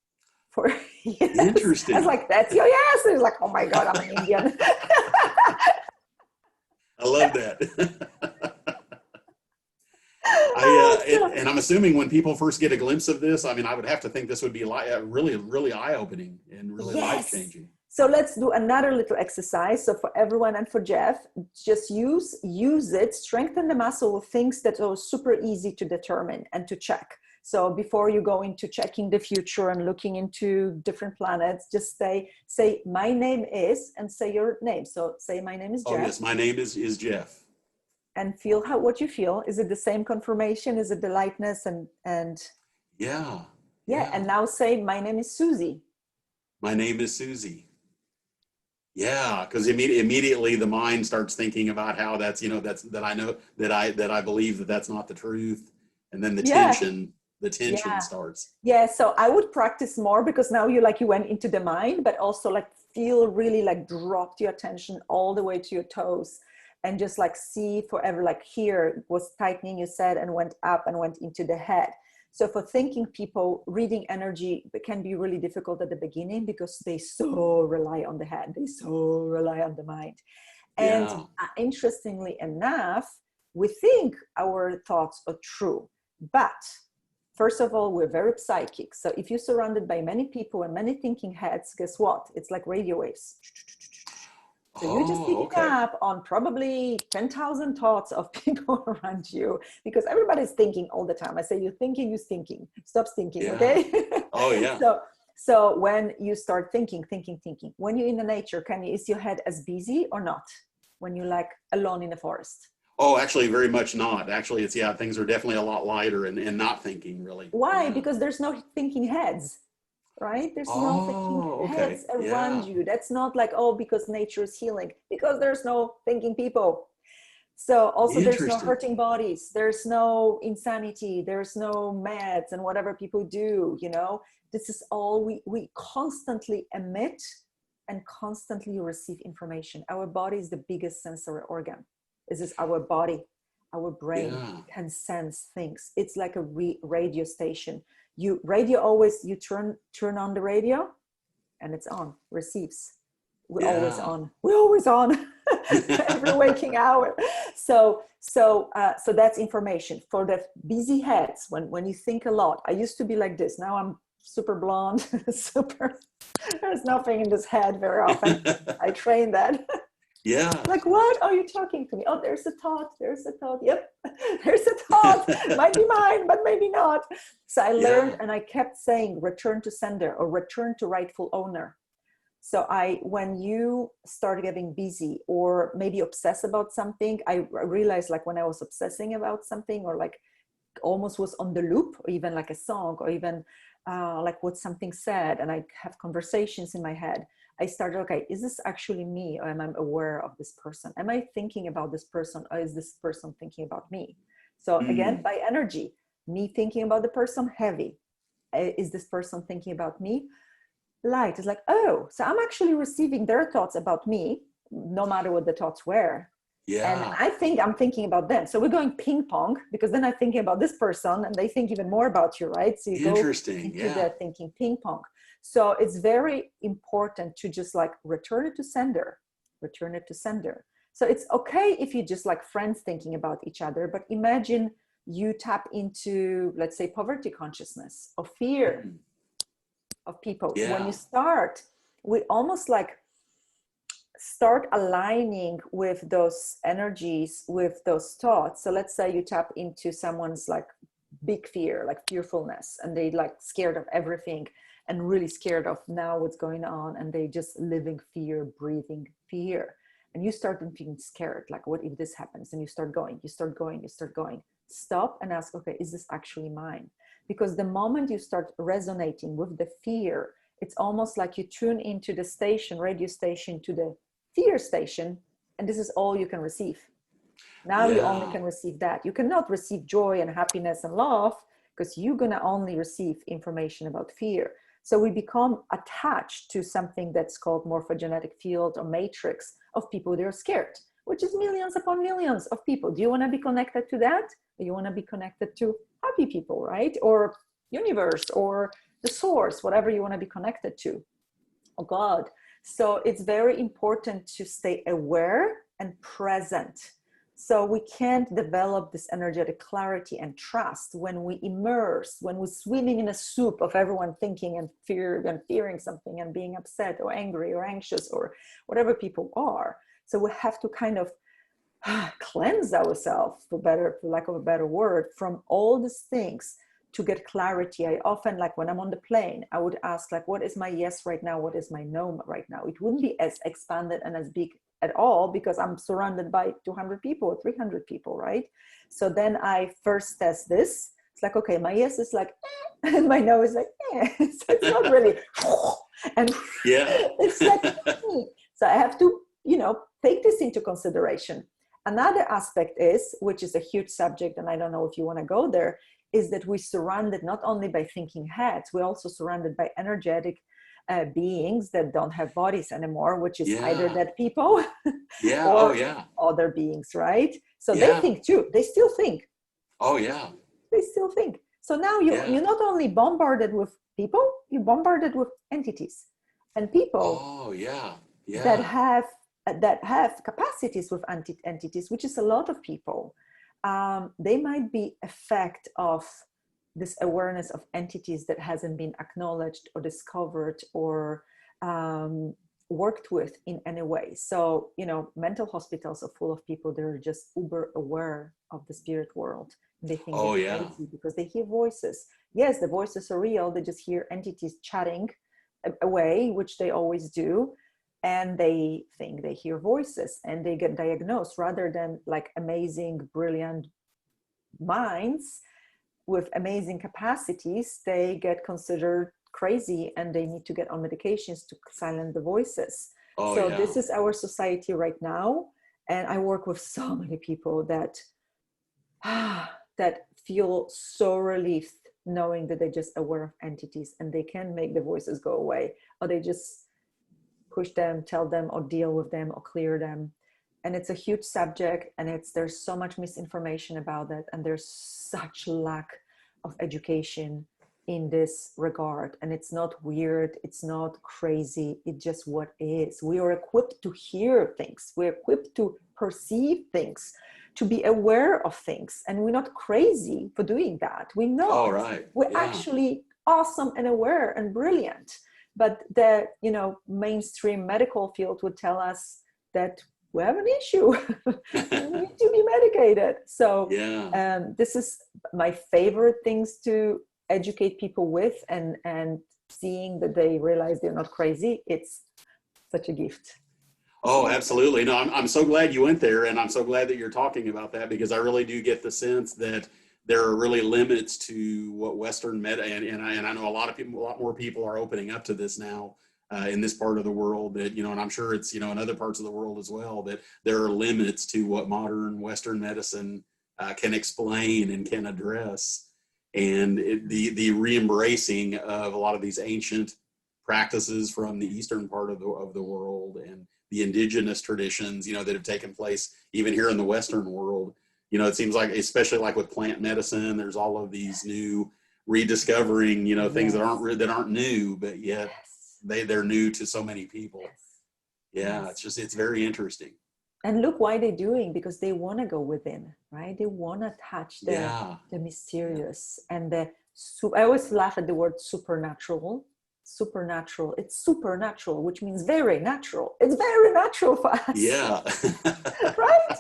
for yes. Interesting. I was like, that's your yes. And it's like, oh my God, I'm an Indian. I love that. And I'm assuming when people first get a glimpse of this, I mean, I would have to think this would be really, really eye-opening and really life-changing. So let's do another little exercise. So for everyone and for Jeff, just use it, strengthen the muscle of things that are super easy to determine and to check. So before you go into checking the future and looking into different planets, just say my name is, and say your name. So say my name is Jeff. Oh yes, my name is Jeff. And feel what you feel. Is it the same confirmation? Is it the lightness and yeah. And now say my name is Susie. My name is Susie. Yeah, because immediately the mind starts thinking about how that's that I know that I believe that that's not the truth, and then the tension starts. Yeah, so I would practice more, because now you went into the mind, but also feel really dropped your attention all the way to your toes, and just see forever, here was tightening, you said, and went up and went into the head. So for thinking people, reading energy can be really difficult at the beginning, because they so rely on the head, they so rely on the mind. And interestingly enough, we think our thoughts are true, but first of all, we're very psychic. So if you're surrounded by many people and many thinking heads, guess what? It's like radio waves. So you're just picking up on probably 10,000 thoughts of people around you, because everybody's thinking all the time. I say, you're thinking. Stop thinking, okay? Oh, yeah. So when you start thinking, when you're in the nature, is your head as busy or not? When you're alone in the forest? Oh, actually, very much not. Actually, it's, things are definitely a lot lighter and not thinking, really. Why? Yeah. Because there's no thinking heads. Right? There's no thinking heads around you. That's not because nature is healing, because there's no thinking people. So also there's no hurting bodies. There's no insanity. There's no meds and whatever people do, this is all we constantly emit and constantly receive information. Our body is the biggest sensory organ. This is our body. Our brain can sense things. It's like a radio station. You turn on the radio and it's on, receives. We're always on every waking hour. So that's information for the busy heads. When you think a lot, I used to be like this. Now I'm super blonde, there's nothing in this head very often. I train that. Yeah. What are you talking to me? Oh, there's a thought. Yep. There's a thought. Might be mine, but maybe not. So I learned, and I kept saying, return to sender or return to rightful owner. So when you start getting busy or maybe obsess about something, I realized like when I was obsessing about something or like almost was on the loop, or even like a song, or even like what something said, and I have conversations in my head, I started, okay, is this actually me, or am I aware of this person? Am I thinking about this person, or is this person thinking about me? So again, by energy, me thinking about the person, heavy. Is this person thinking about me? Light. Is like, oh, so I'm actually receiving their thoughts about me, no matter what the thoughts were. And Yeah. I think I'm thinking about them. So we're going ping pong, because then I'm thinking about this person and they think even more about you, right? So you go Interesting. into Yeah. the thinking ping pong. So it's very important to just like return it to sender, return it to sender. So it's okay if you just like friends thinking about each other, but imagine you tap into, let's say, poverty consciousness or fear of people. Yeah. When you start, we almost like start aligning with those energies, with those thoughts. So let's say you tap into someone's like big fear, like fearfulness, and they like scared of everything and really scared of now what's going on, and they just living fear, breathing fear. And you start feeling scared, like what if this happens? And you start going, you start going, you start going. Stop and ask, okay, is this actually mine? Because the moment you start resonating with the fear, it's almost like you tune into the station, radio station, to the fear station, and this is all you can receive. Now you only can receive that. You cannot receive joy and happiness and love, because you're going to only receive information about fear. So we become attached to something that's called morphogenetic field or matrix of people that are scared, which is millions upon millions of people. Do you want to be connected to that? Or you want to be connected to happy people, right? Or universe, or the source, whatever you want to be connected to, or God. So it's very important to stay aware and present. So we can't develop this energetic clarity and trust when we immerse, when we're swimming in a soup of everyone thinking and fearing something and being upset or angry or anxious or whatever people are. So we have to kind of cleanse ourselves, for lack of a better word, from all these things to get clarity. I often, like when I'm on the plane, I would ask like, what is my yes right now? What is my no right now? It wouldn't be as expanded and as big at all, because I'm surrounded by 200 people or 300 people, right? So then I first test this. It's like, okay, my yes is like, and my no is like, so it's not really, and it's like, so I have to, take this into consideration. Another aspect is, which is a huge subject, and I don't know if you want to go there, is that we're surrounded not only by thinking heads, we're also surrounded by energetic beings that don't have bodies anymore, which is either dead people or other beings, right? So they think too. They still think. Oh, yeah. They still think. So now you're not only bombarded with people, you're bombarded with entities and people that have capacities with entities, which is a lot of people. They might be effect of this awareness of entities that hasn't been acknowledged or discovered or worked with in any way. So, mental hospitals are full of people that are just uber aware of the spirit world. And they think they're crazy because they hear voices. Yes, the voices are real. They just hear entities chatting away, which they always do. And they think they hear voices and they get diagnosed, rather than like amazing, brilliant minds with amazing capacities. They get considered crazy and they need to get on medications to silence the voices. This is our society right now. And I work with so many people that feel so relieved knowing that they're just aware of entities and they can make the voices go away, or they just push them, tell them, or deal with them, or clear them. And it's a huge subject, and there's so much misinformation about that, and there's such lack of education in this regard. And it's not weird, it's not crazy, it's just what is. We are equipped to hear things, we're equipped to perceive things, to be aware of things, and we're not crazy for doing that. We know we're actually awesome and aware and brilliant. But the mainstream medical field would tell us that we have an issue. We need to be medicated. So this is my favorite things to educate people with, and seeing that they realize they're not crazy. It's such a gift. Oh, absolutely. No, I'm so glad you went there, and I'm so glad that you're talking about that, because I really do get the sense that there are really limits to what Western and I know a lot of people, a lot more people are opening up to this now in this part of the world, that, and I'm sure it's, in other parts of the world as well, that there are limits to what modern Western medicine can explain and can address. And the re-embracing of a lot of these ancient practices from the eastern part of the world, and the indigenous traditions, that have taken place even here in the Western world. It seems like, especially like with plant medicine, there's all of these new rediscovering, things that aren't new, but yet they're new to so many people. Yeah, it's very interesting. And look why they're doing, because they want to go within, right? They want to touch the mysterious and I always laugh at the word supernatural. Supernatural. It's supernatural, which means very natural. It's very natural for us. Yeah. Right?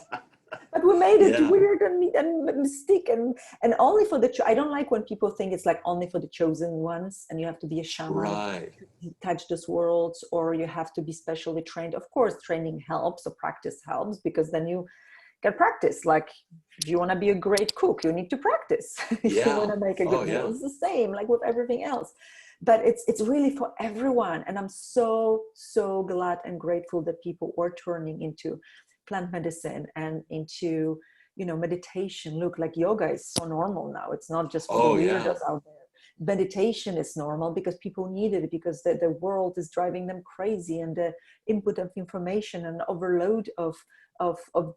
But we made it weird and mystic and only for I don't like when people think it's like only for the chosen ones, and you have to be a shaman to touch those worlds, or you have to be specially trained. Of course, training helps, or practice helps, because then you can practice. Like, if you want to be a great cook, you need to practice. If you want to make a good meal, it's the same, like with everything else. But it's really for everyone. And I'm so glad and grateful that people are turning into plant medicine and into, meditation. Look, like yoga is so normal now. It's not just for the weirdos out there. Meditation is normal because people need it, because the world is driving them crazy, and the input of information and overload of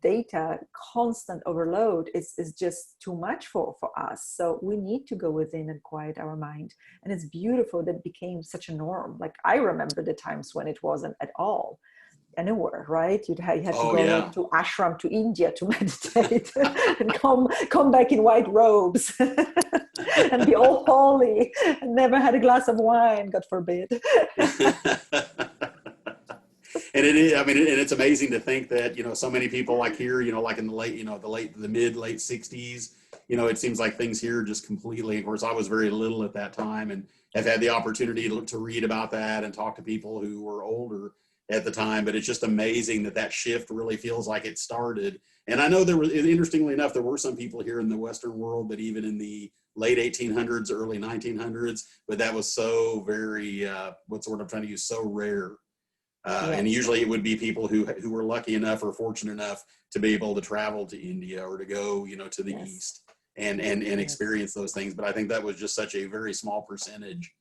data, constant overload is just too much for us. So we need to go within and quiet our mind. And it's beautiful that it became such a norm. Like, I remember the times when it wasn't at all anywhere, right? You had to go to ashram to India to meditate and come back in white robes and be all holy, and never had a glass of wine, God forbid. And it is, and it's amazing to think that, so many people, like here, like in the mid late 60s, it seems like things here just completely, of course, I was very little at that time, and have had the opportunity to read about that and talk to people who were older at the time. But it's just amazing that shift really feels like it started. And I know interestingly enough, there were some people here in the Western world that even in the late 1800s, early 1900s, but that was so very, what's the word I'm trying to use, so rare. And usually it would be people who were lucky enough or fortunate enough to be able to travel to India or to go, to the East and experience those things. But I think that was just such a very small percentage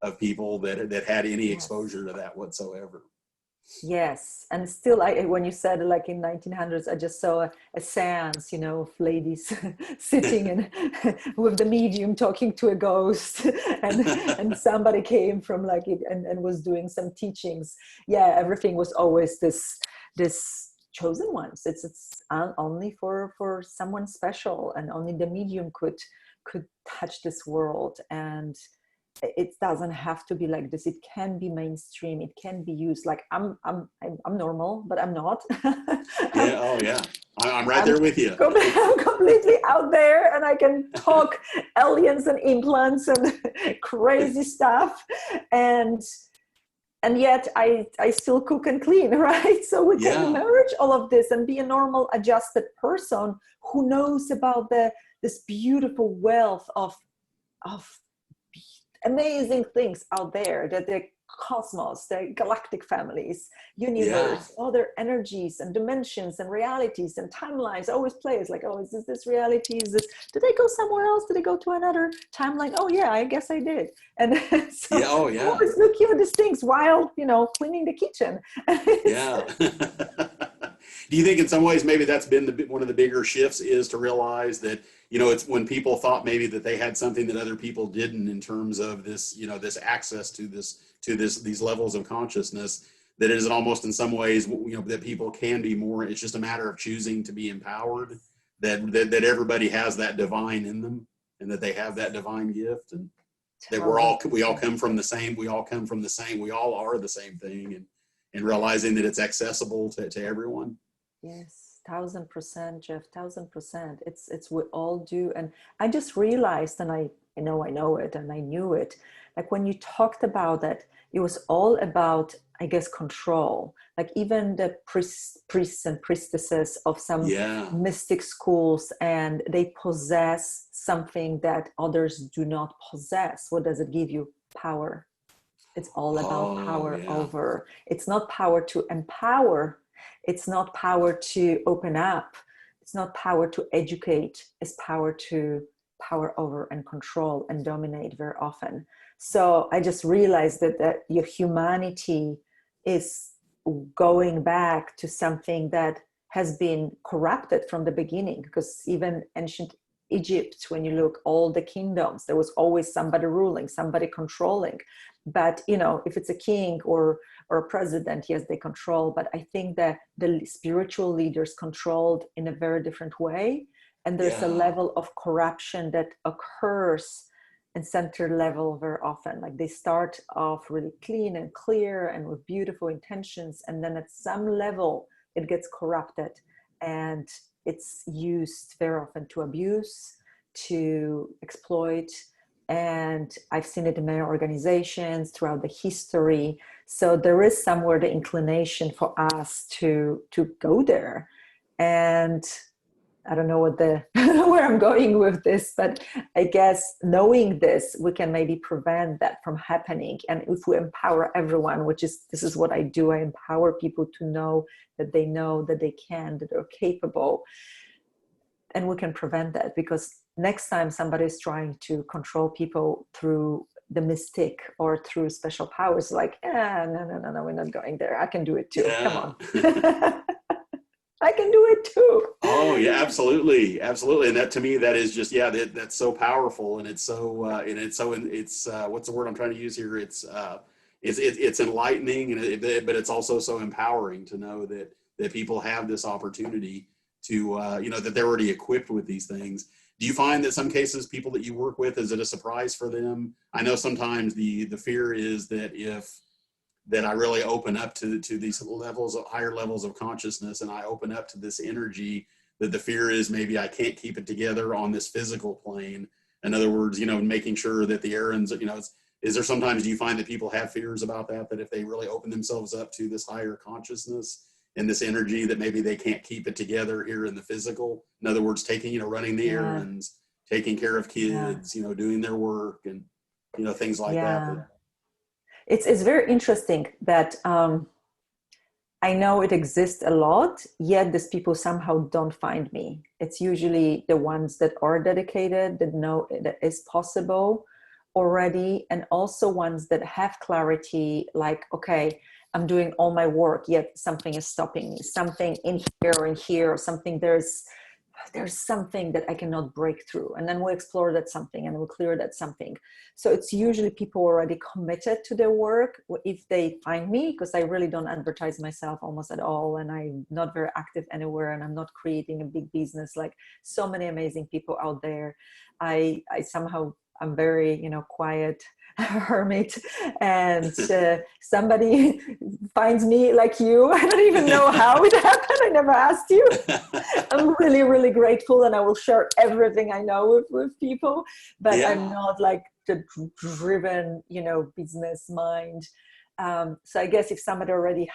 of people that had any exposure to that whatsoever. Yes. And still, when you said like in 1900s, I just saw a seance, of ladies sitting and with the medium talking to a ghost, and somebody came from like it and was doing some teachings. Yeah, everything was always this chosen ones. It's only for someone special, and only the medium could touch this world. And it doesn't have to be like this. It can be mainstream. It can be used. Like I'm normal, but I'm not. I'm right there with you. I'm completely out there, and I can talk aliens and implants and crazy stuff, and yet I still cook and clean, right? So we can merge all of this and be a normal, adjusted person who knows about this beautiful wealth of amazing things out there, that the cosmos, the galactic families, universe, other energies and dimensions and realities and timelines always plays like, oh, is this reality? Is this, did I go somewhere else? Did I go to another timeline? Oh yeah, I guess I did. And so always looking at these things while, cleaning the kitchen. Do you think in some ways maybe that's been one of the bigger shifts, is to realize that, it's when people thought maybe that they had something that other people didn't in terms of this, this access to these levels of consciousness, that it is almost in some ways, that people can be more, it's just a matter of choosing to be empowered, that everybody has that divine in them, and that they have that divine gift, and that we all come from the same, we all are the same thing, and realizing that it's accessible to everyone. Yes, 1000%, Jeff, 1000%. It's we all do. And I just realized, and I know it, and I knew it, like when you talked about it, it was all about I guess, control. Like even the priests and priestesses of some Yeah. mystic schools, and they possess something that others do not possess. What does it give you? Power. It's all about Oh, power yeah. over. It's not power to empower. It's not power to open up. It's not power to educate. It's power to power over and control and dominate very often. So I just realized that your humanity is going back to something that has been corrupted from the beginning, because even ancient Egypt, when you look, all the kingdoms, there was always somebody ruling, somebody controlling. But if it's a king or a president, yes, they control. But I think that the spiritual leaders controlled in a very different way. And there's a Yeah. level of corruption that occurs in center level very often. Like they start off really clean and clear and with beautiful intentions. And then at some level, it gets corrupted. And it's used very often to abuse, to exploit. And I've seen it in many organizations throughout the history. So there is somewhere the inclination for us to go there. And I don't know where I'm going with this, but I guess knowing this, we can maybe prevent that from happening. And if we empower everyone, this is what I do, I empower people to know that they can, that they're capable. And we can prevent that, because next time somebody is trying to control people through the mystic or through special powers, like, no, we're not going there. I can do it too. Yeah. Come on. I can do it too. Oh yeah, absolutely, absolutely. And that, to me, that is just, yeah, that's so powerful, and it's so what's the word I'm trying to use here? It's enlightening, but it's also so empowering to know that people have this opportunity to that they're already equipped with these things. Do you find that some cases, people that you work with, is it a surprise for them? I know sometimes the fear is that I really open up to these higher levels of consciousness, and I open up to this energy, that the fear is maybe I can't keep it together on this physical plane. In other words, making sure that the errands, is there sometimes, do you find that people have fears about that if they really open themselves up to this higher consciousness and this energy, that maybe they can't keep it together here in the physical? In other words, running the errands, taking care of kids, doing their work, and, things like that. It's very interesting that I know it exists a lot, yet these people somehow don't find me. It's usually the ones that are dedicated, that know that is possible already, and also ones that have clarity, like, okay, I'm doing all my work, yet something is stopping me, something in here, or something, there's something that I cannot break through. And then we explore that something and we clear that something. So it's usually people already committed to their work if they find me, because I really don't advertise myself almost at all. And I'm not very active anywhere, and I'm not creating a big business like so many amazing people out there. I somehow, I'm very, quiet hermit, and somebody finds me like you. I don't even know how it happened. I never asked you. I'm really, really grateful, and I will share everything I know with people, but Yeah. I'm not like the driven, business mind. So I guess if somebody already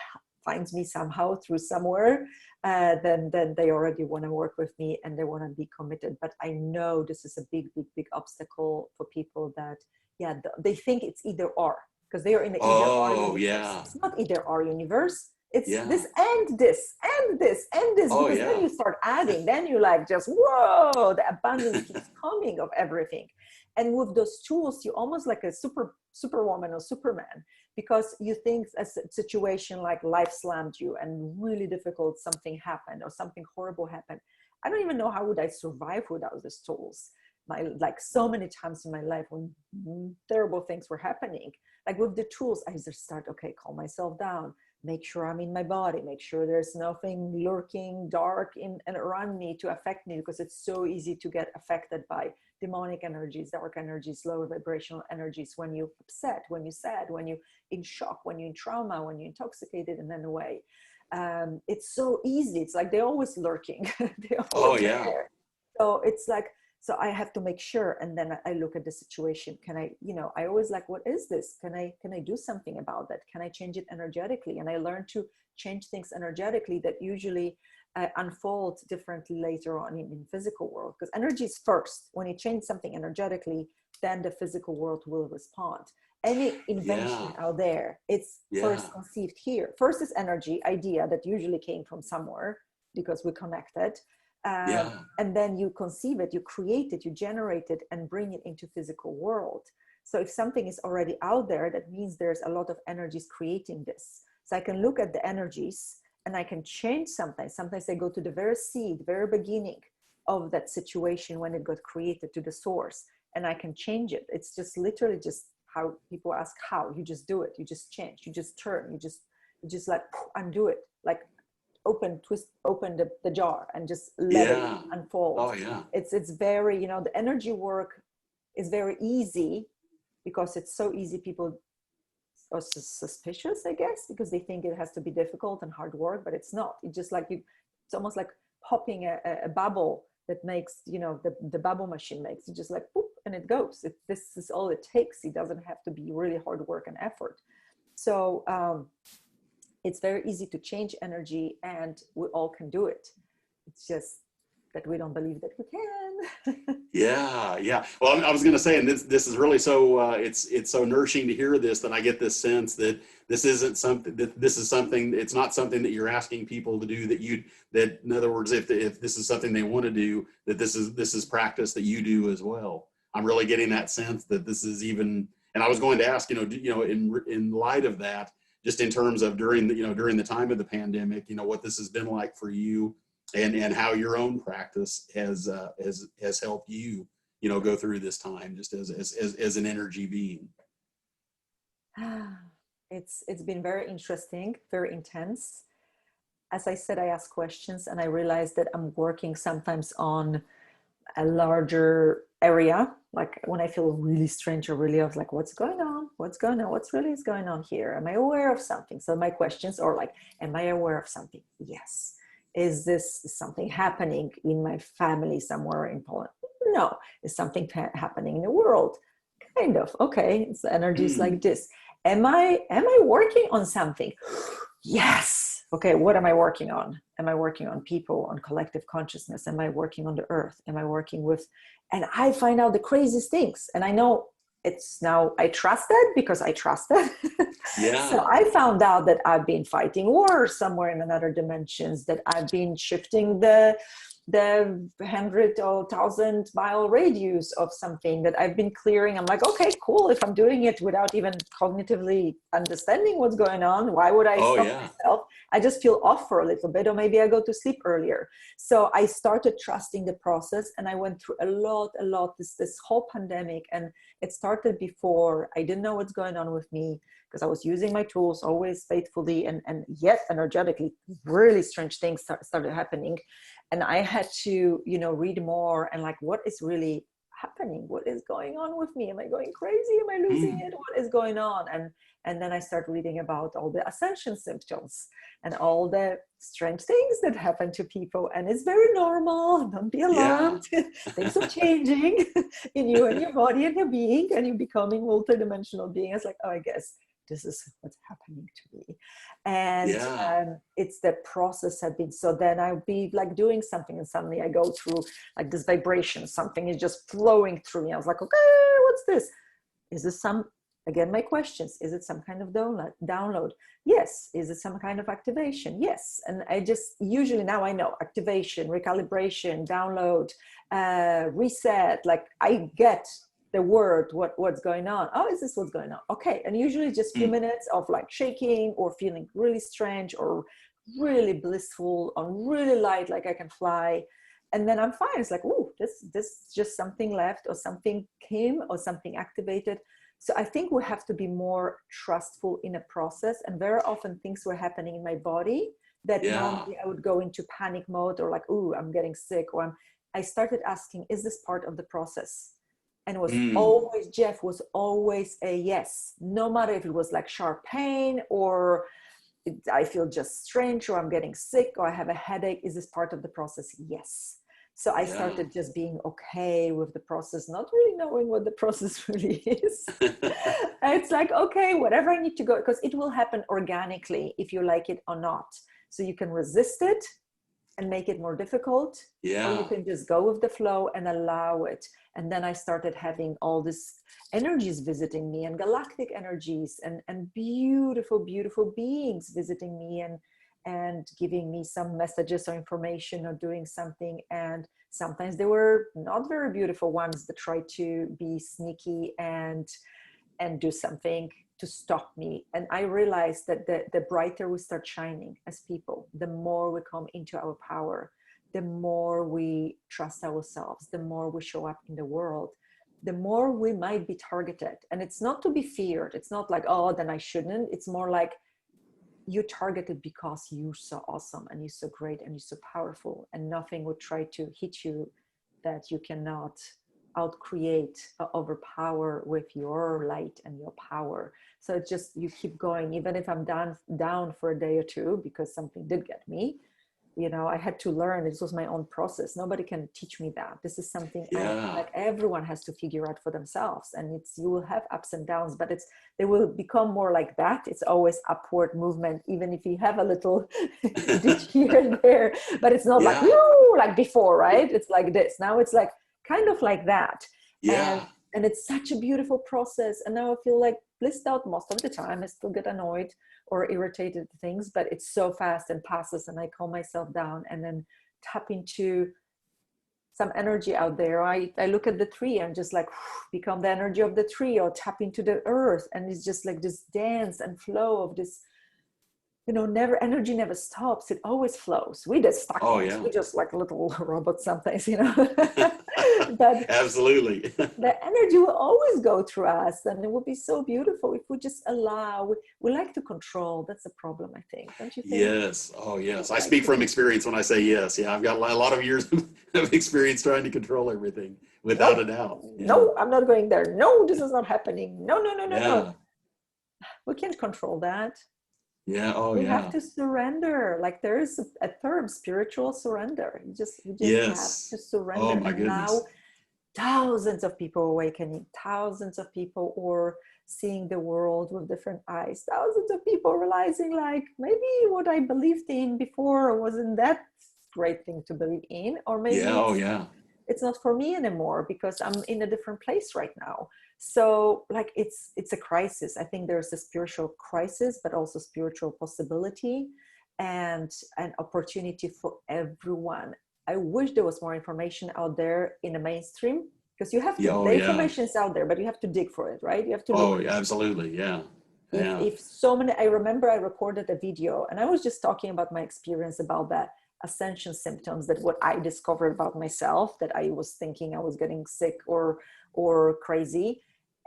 finds me somehow through somewhere, then they already want to work with me and they want to be committed. But I know this is a big, big, big obstacle for people that, they think it's either or, because they are in the either or universe. Yeah. It's not either or universe. It's this and this and this and this, Oh, because then you start adding, then you like just, whoa, the abundance keeps coming of everything. And with those tools, you almost like a superwoman or Superman, because you think a situation like life slammed you and really difficult, something happened or something horrible happened. I don't even know how would I survive without these tools. Like so many times in my life when terrible things were happening, like with the tools, I just start, okay, calm myself down, make sure I'm in my body, make sure there's nothing lurking dark in and around me to affect me, because it's so easy to get affected by demonic energies, dark energies, lower vibrational energies, when you're upset, when you're sad, when you're in shock, when you're in trauma, when you're intoxicated in any way. It's so easy. It's like they're always lurking. They're always there. So it's like So I have to make sure, and then I look at the situation. Can I, I always like, what is this? Can I do something about that? Can I change it energetically? And I learned to change things energetically that usually unfold differently later on in physical world, because energy is first. When you change something energetically, then the physical world will respond. Any invention out there, it's first conceived here. First is energy, idea that usually came from somewhere because we connected. And then you conceive it, you create it, you generate it, and bring it into physical world. So if something is already out there, that means there's a lot of energies creating this. So I can look at the energies and I can change something. Sometimes I go to the very seed, very beginning of that situation when it got created, to the source, and I can change it. It's just literally just how people ask how. You just do it. You just change. You just turn. You just like undo it. Like open the jar and just let it unfold. Oh yeah. It's very, the energy work is very easy because it's so easy. People are suspicious, I guess, because they think it has to be difficult and hard work, but it's not. It's just like it's almost like popping a bubble that makes, the bubble machine makes. It's just like boop, and it goes. This is all it takes. It doesn't have to be really hard work and effort. So it's very easy to change energy, and we all can do it. It's just that we don't believe that we can. Yeah. Well, I was going to say, and this is really so, it's so nourishing to hear this, that I get this sense that this isn't something, it's not something that you're asking people to do, that in other words, if this is something they want to do, that this is practice that you do as well. I'm really getting that sense that this is even, and I was going to ask, in light of that, just in terms of during the time of the pandemic, what this has been like for you, and how your own practice has helped you, go through this time just as an energy being. It's been very interesting, very intense. As I said, I ask questions, and I realized that I'm working sometimes on a larger area. Like when I feel really strange or really off, like what's going on? What's really is going on here? Am I aware of something? So my questions are like, am I aware of something? Yes. Is this something happening in my family somewhere in Poland? No. Is something happening in the world? Kind of. Okay. It's energies like this. Am I working on something? Yes. Okay. What am I working on? Am I working on people, on collective consciousness? Am I working on the earth? Am I working with, and I find out the craziest things. And I know it's now, I trust that because I trust it. Yeah. So I found out that I've been fighting wars somewhere in another dimensions, that I've been shifting the 100 or 1,000 mile radius of something, that I've been clearing. I'm like, okay, cool. If I'm doing it without even cognitively understanding what's going on, why would I stop myself? I just feel off for a little bit, or maybe I go to sleep earlier. So I started trusting the process, and I went through a lot, this whole pandemic. And it started before. I didn't know what's going on with me because I was using my tools always faithfully, and yet energetically, really strange things started happening. And I had to, read more and like, what is really happening? What is going on with me? Am I going crazy? Am I losing it? What is going on? And then I started reading about all the ascension symptoms and all the strange things that happen to people. And it's very normal. Don't be alarmed. Things are changing in you and your body and your being, and you're becoming multidimensional being. It's like, oh, I guess this is what's happening to me. And it's the process had been, so then I'll be like doing something, and suddenly I go through like this vibration, something is just flowing through me. I was like, okay, what's this? Is this again, my questions, is it some kind of download? Yes. Is it some kind of activation? Yes. And I just, usually now I know activation, recalibration, download, reset, like I get the word, what's going on. Oh, is this what's going on? Okay. And usually just a few minutes of like shaking or feeling really strange or really blissful or really light, like I can fly. And then I'm fine. It's like, oh, this just something left, or something came, or something activated. So I think we have to be more trustful in a process. And very often things were happening in my body that normally I would go into panic mode, or like, oh, I'm getting sick, or I started asking, is this part of the process? And it was always, Jeff was always a yes, no matter if it was like sharp pain, or I feel just strange, or I'm getting sick, or I have a headache. Is this part of the process? Yes. So I Yeah. started just being okay with the process, not really knowing what the process really is. It's like, okay, whatever I need to go, because it will happen organically if you like it or not. So you can resist it and make it more difficult, or you Yeah. can just go with the flow and allow it. And then I started having all these energies visiting me, and galactic energies, and beautiful, beautiful beings visiting me, and giving me some messages or information or doing something. And sometimes they were not very beautiful ones that tried to be sneaky and do something to stop me. And I realized that the brighter we start shining as people, the more we come into our power, the more we trust ourselves, the more we show up in the world, the more we might be targeted. And it's not to be feared. It's not like, oh, then I shouldn't. It's more like, you're targeted because you're so awesome and you're so great and you're so powerful, and nothing would try to hit you that you cannot outcreate or overpower with your light and your power. So it's just, you keep going. Even if I'm down for a day or two because something did get me, you know, I had to learn. This was my own process. Nobody can teach me that. This is something Yeah. like everyone has to figure out for themselves. And you will have ups and downs, but they will become more like that. It's always upward movement, even if you have a little ditch here and there, but it's not like, Yeah. woo, like before, right? It's like this. Now it's like kind of like that. Yeah. And it's such a beautiful process. And now I feel like blissed out most of the time. I still get annoyed or irritated at things, but it's so fast and passes, and I calm myself down and then tap into some energy out there. I look at the tree and just like become the energy of the tree, or tap into the earth, and it's just like this dance and flow of this, you know, energy never stops. It always flows. We just Oh, stagnate. yeah. We just like little robots sometimes, you know. But Absolutely. the energy will always go through us, and it would be so beautiful if we just allow. We like to control. That's a problem, I think, don't you think? Yes. Oh, yes. We I like speak to from experience when I say yes. Yeah, I've got a lot of years of experience trying to control everything, without a no, doubt. Yeah. no, I'm not going there. No, this is not happening. No, no, no, no, no. Yeah. We can't control that. Yeah. Oh, We have yeah. to surrender. Like there is a term, spiritual surrender. We just have to Yes. Oh, surrender my and allow goodness. thousands of people awakening, thousands of people or seeing the world with different eyes, thousands of people realizing like maybe what I believed in before wasn't that great thing to believe in, or maybe Yeah. Oh, yeah. it's not for me anymore because I'm in a different place right now. So like it's a crisis. I think there's a spiritual crisis, but also spiritual possibility and an opportunity for everyone. I wish there was more information out there in the mainstream, because you have to, Yeah. Oh, the yeah. information is out there, but you have to dig for it, right? You have to Oh, look. yeah. Absolutely. Yeah. Yeah. If so many, I remember I recorded a video and I was just talking about my experience about that ascension symptoms, that what I discovered about myself, that I was thinking I was getting sick or crazy.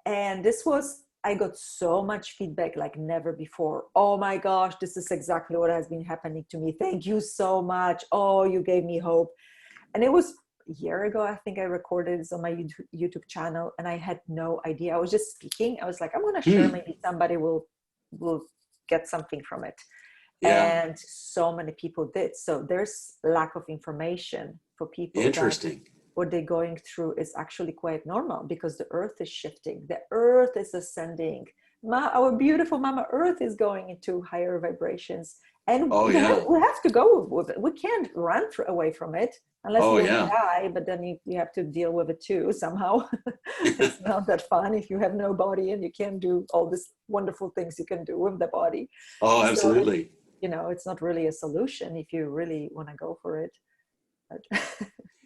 And this was, I got so much feedback like never before. Oh my gosh, this is exactly what has been happening to me. Thank you so much. Oh, you gave me hope. And it was a year ago, I think I recorded this on my YouTube channel, and I had no idea. I was just speaking. I was like, I'm going to share, maybe somebody will get something from it. Yeah. And so many people did. So there's lack of information for people that Interesting. what they're going through is actually quite normal, because the earth is shifting, the earth is ascending. Our beautiful mama earth is going into higher vibrations, and Oh, yeah. we have to go with it. We can't run away from it unless Oh, you yeah. die, but then you have to deal with it too somehow. It's not that fun if you have no body and you can't do all these wonderful things you can do with the body. Oh, So absolutely. it's not really a solution if you really want to go for it. But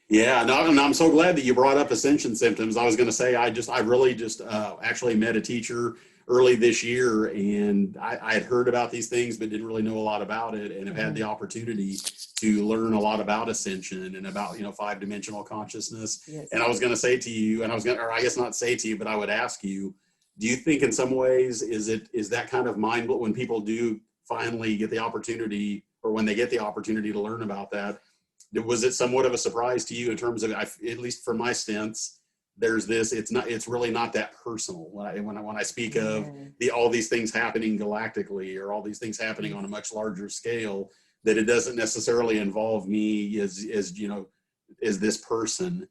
Yeah, no, and I'm so glad that you brought up ascension symptoms. I was going to say, I really just actually met a teacher early this year, and I had heard about these things, but didn't really know a lot about it, and have had the opportunity to learn a lot about ascension and about, 5-dimensional consciousness. yes. And I was going to say to you, or I guess not say to you, but I would ask you, do you think in some ways, is that kind of mind-blowing when people do finally get the opportunity, or when they get the opportunity to learn about that? Was it somewhat of a surprise to you in terms of, at least for my stance, there's this, it's really not that personal. When I speak of all these things happening galactically, or all these things happening on a much larger scale, that it doesn't necessarily involve me as is this person,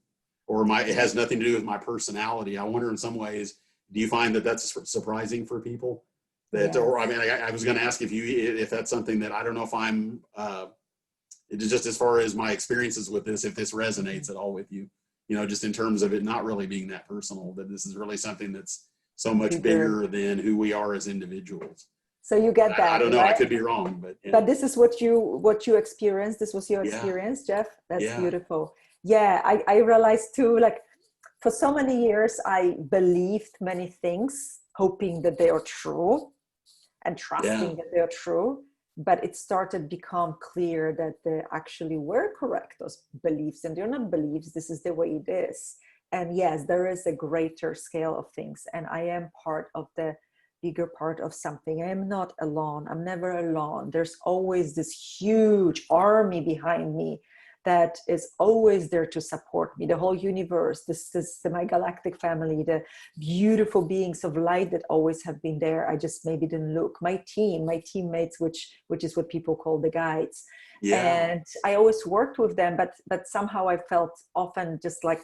or it has nothing to do with my personality. I wonder in some ways, do you find that that's surprising for people? That, or I mean, I was going to ask if that's something that I don't know if I'm, just as far as my experiences with this, if this resonates at all with you, just in terms of it not really being that personal, that this is really something that's so much bigger than who we are as individuals. So you get that. I don't know. Right? I could be wrong, but but this is what you experienced. This was your experience, Jeff. That's beautiful. Yeah, I realized too. Like for so many years, I believed many things, hoping that they are true, and trusting that they are true. But it started to become clear that they actually were correct, those beliefs, and they're not beliefs. This is the way it is. And yes, there is a greater scale of things, and I am part of the bigger part of something. I am not alone. I'm never alone. There's always this huge army behind me that is always there to support me. The whole universe, my galactic family, the beautiful beings of light that always have been there. I just maybe didn't look. My teammates, which is what people call the guides. Yeah. And I always worked with them, but somehow I felt often just like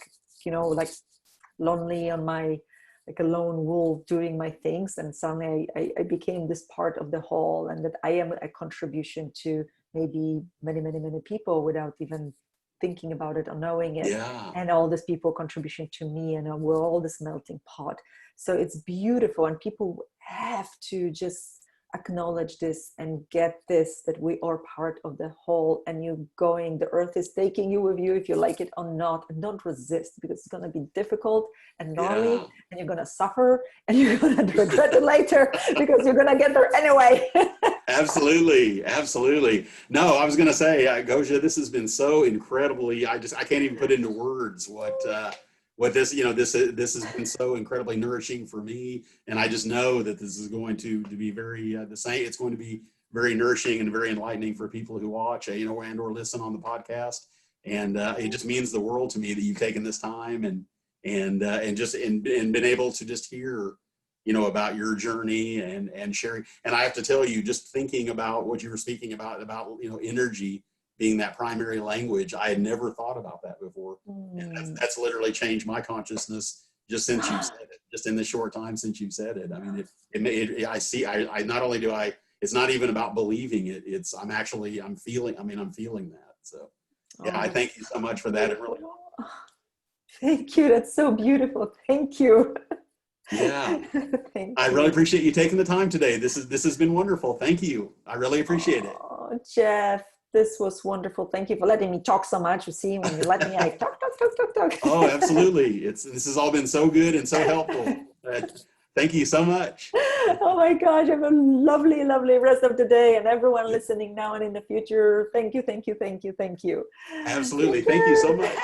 lonely on my, like a lone wolf doing my things. And suddenly I became this part of the whole, and that I am a contribution to maybe many, many, many people without even thinking about it or knowing it. Yeah. And all these people contribution to me, and we're all this melting pot. So it's beautiful, and people have to just acknowledge this and get this, that we are part of the whole, and the earth is taking you with you if you like it or not, and don't resist, because it's going to be difficult and gnarly, and you're going to suffer, and you're going to regret it later because you're going to get there anyway. Absolutely. No, I was going to say, Gosia, this has been so incredibly, I can't even put into words what this, this has been so incredibly nourishing for me. And I just know that this is going to be very, the same. It's going to be very nourishing and very enlightening for people who watch, and or listen on the podcast. And it just means the world to me that you've taken this time and been able to just hear, about your journey and sharing. And I have to tell you, just thinking about what you were speaking about, energy being that primary language, I had never thought about that before. And that's literally changed my consciousness just since you said it, just in the short time since you said it. I mean, I not only do it's not even about believing it, I'm feeling that. So yeah, I thank you so much for that. Thank you. That's so beautiful. Thank you. Yeah. I really appreciate you taking the time today. This has been wonderful. Thank you. I really appreciate it. Oh, Jeff, this was wonderful. Thank you for letting me talk so much. You see, when you let me, I talk. Oh, absolutely. This has all been so good and so helpful. Thank you so much. Oh my gosh, have a lovely, lovely rest of the day, and everyone listening now and in the future. Thank you. Absolutely. Thank you so much.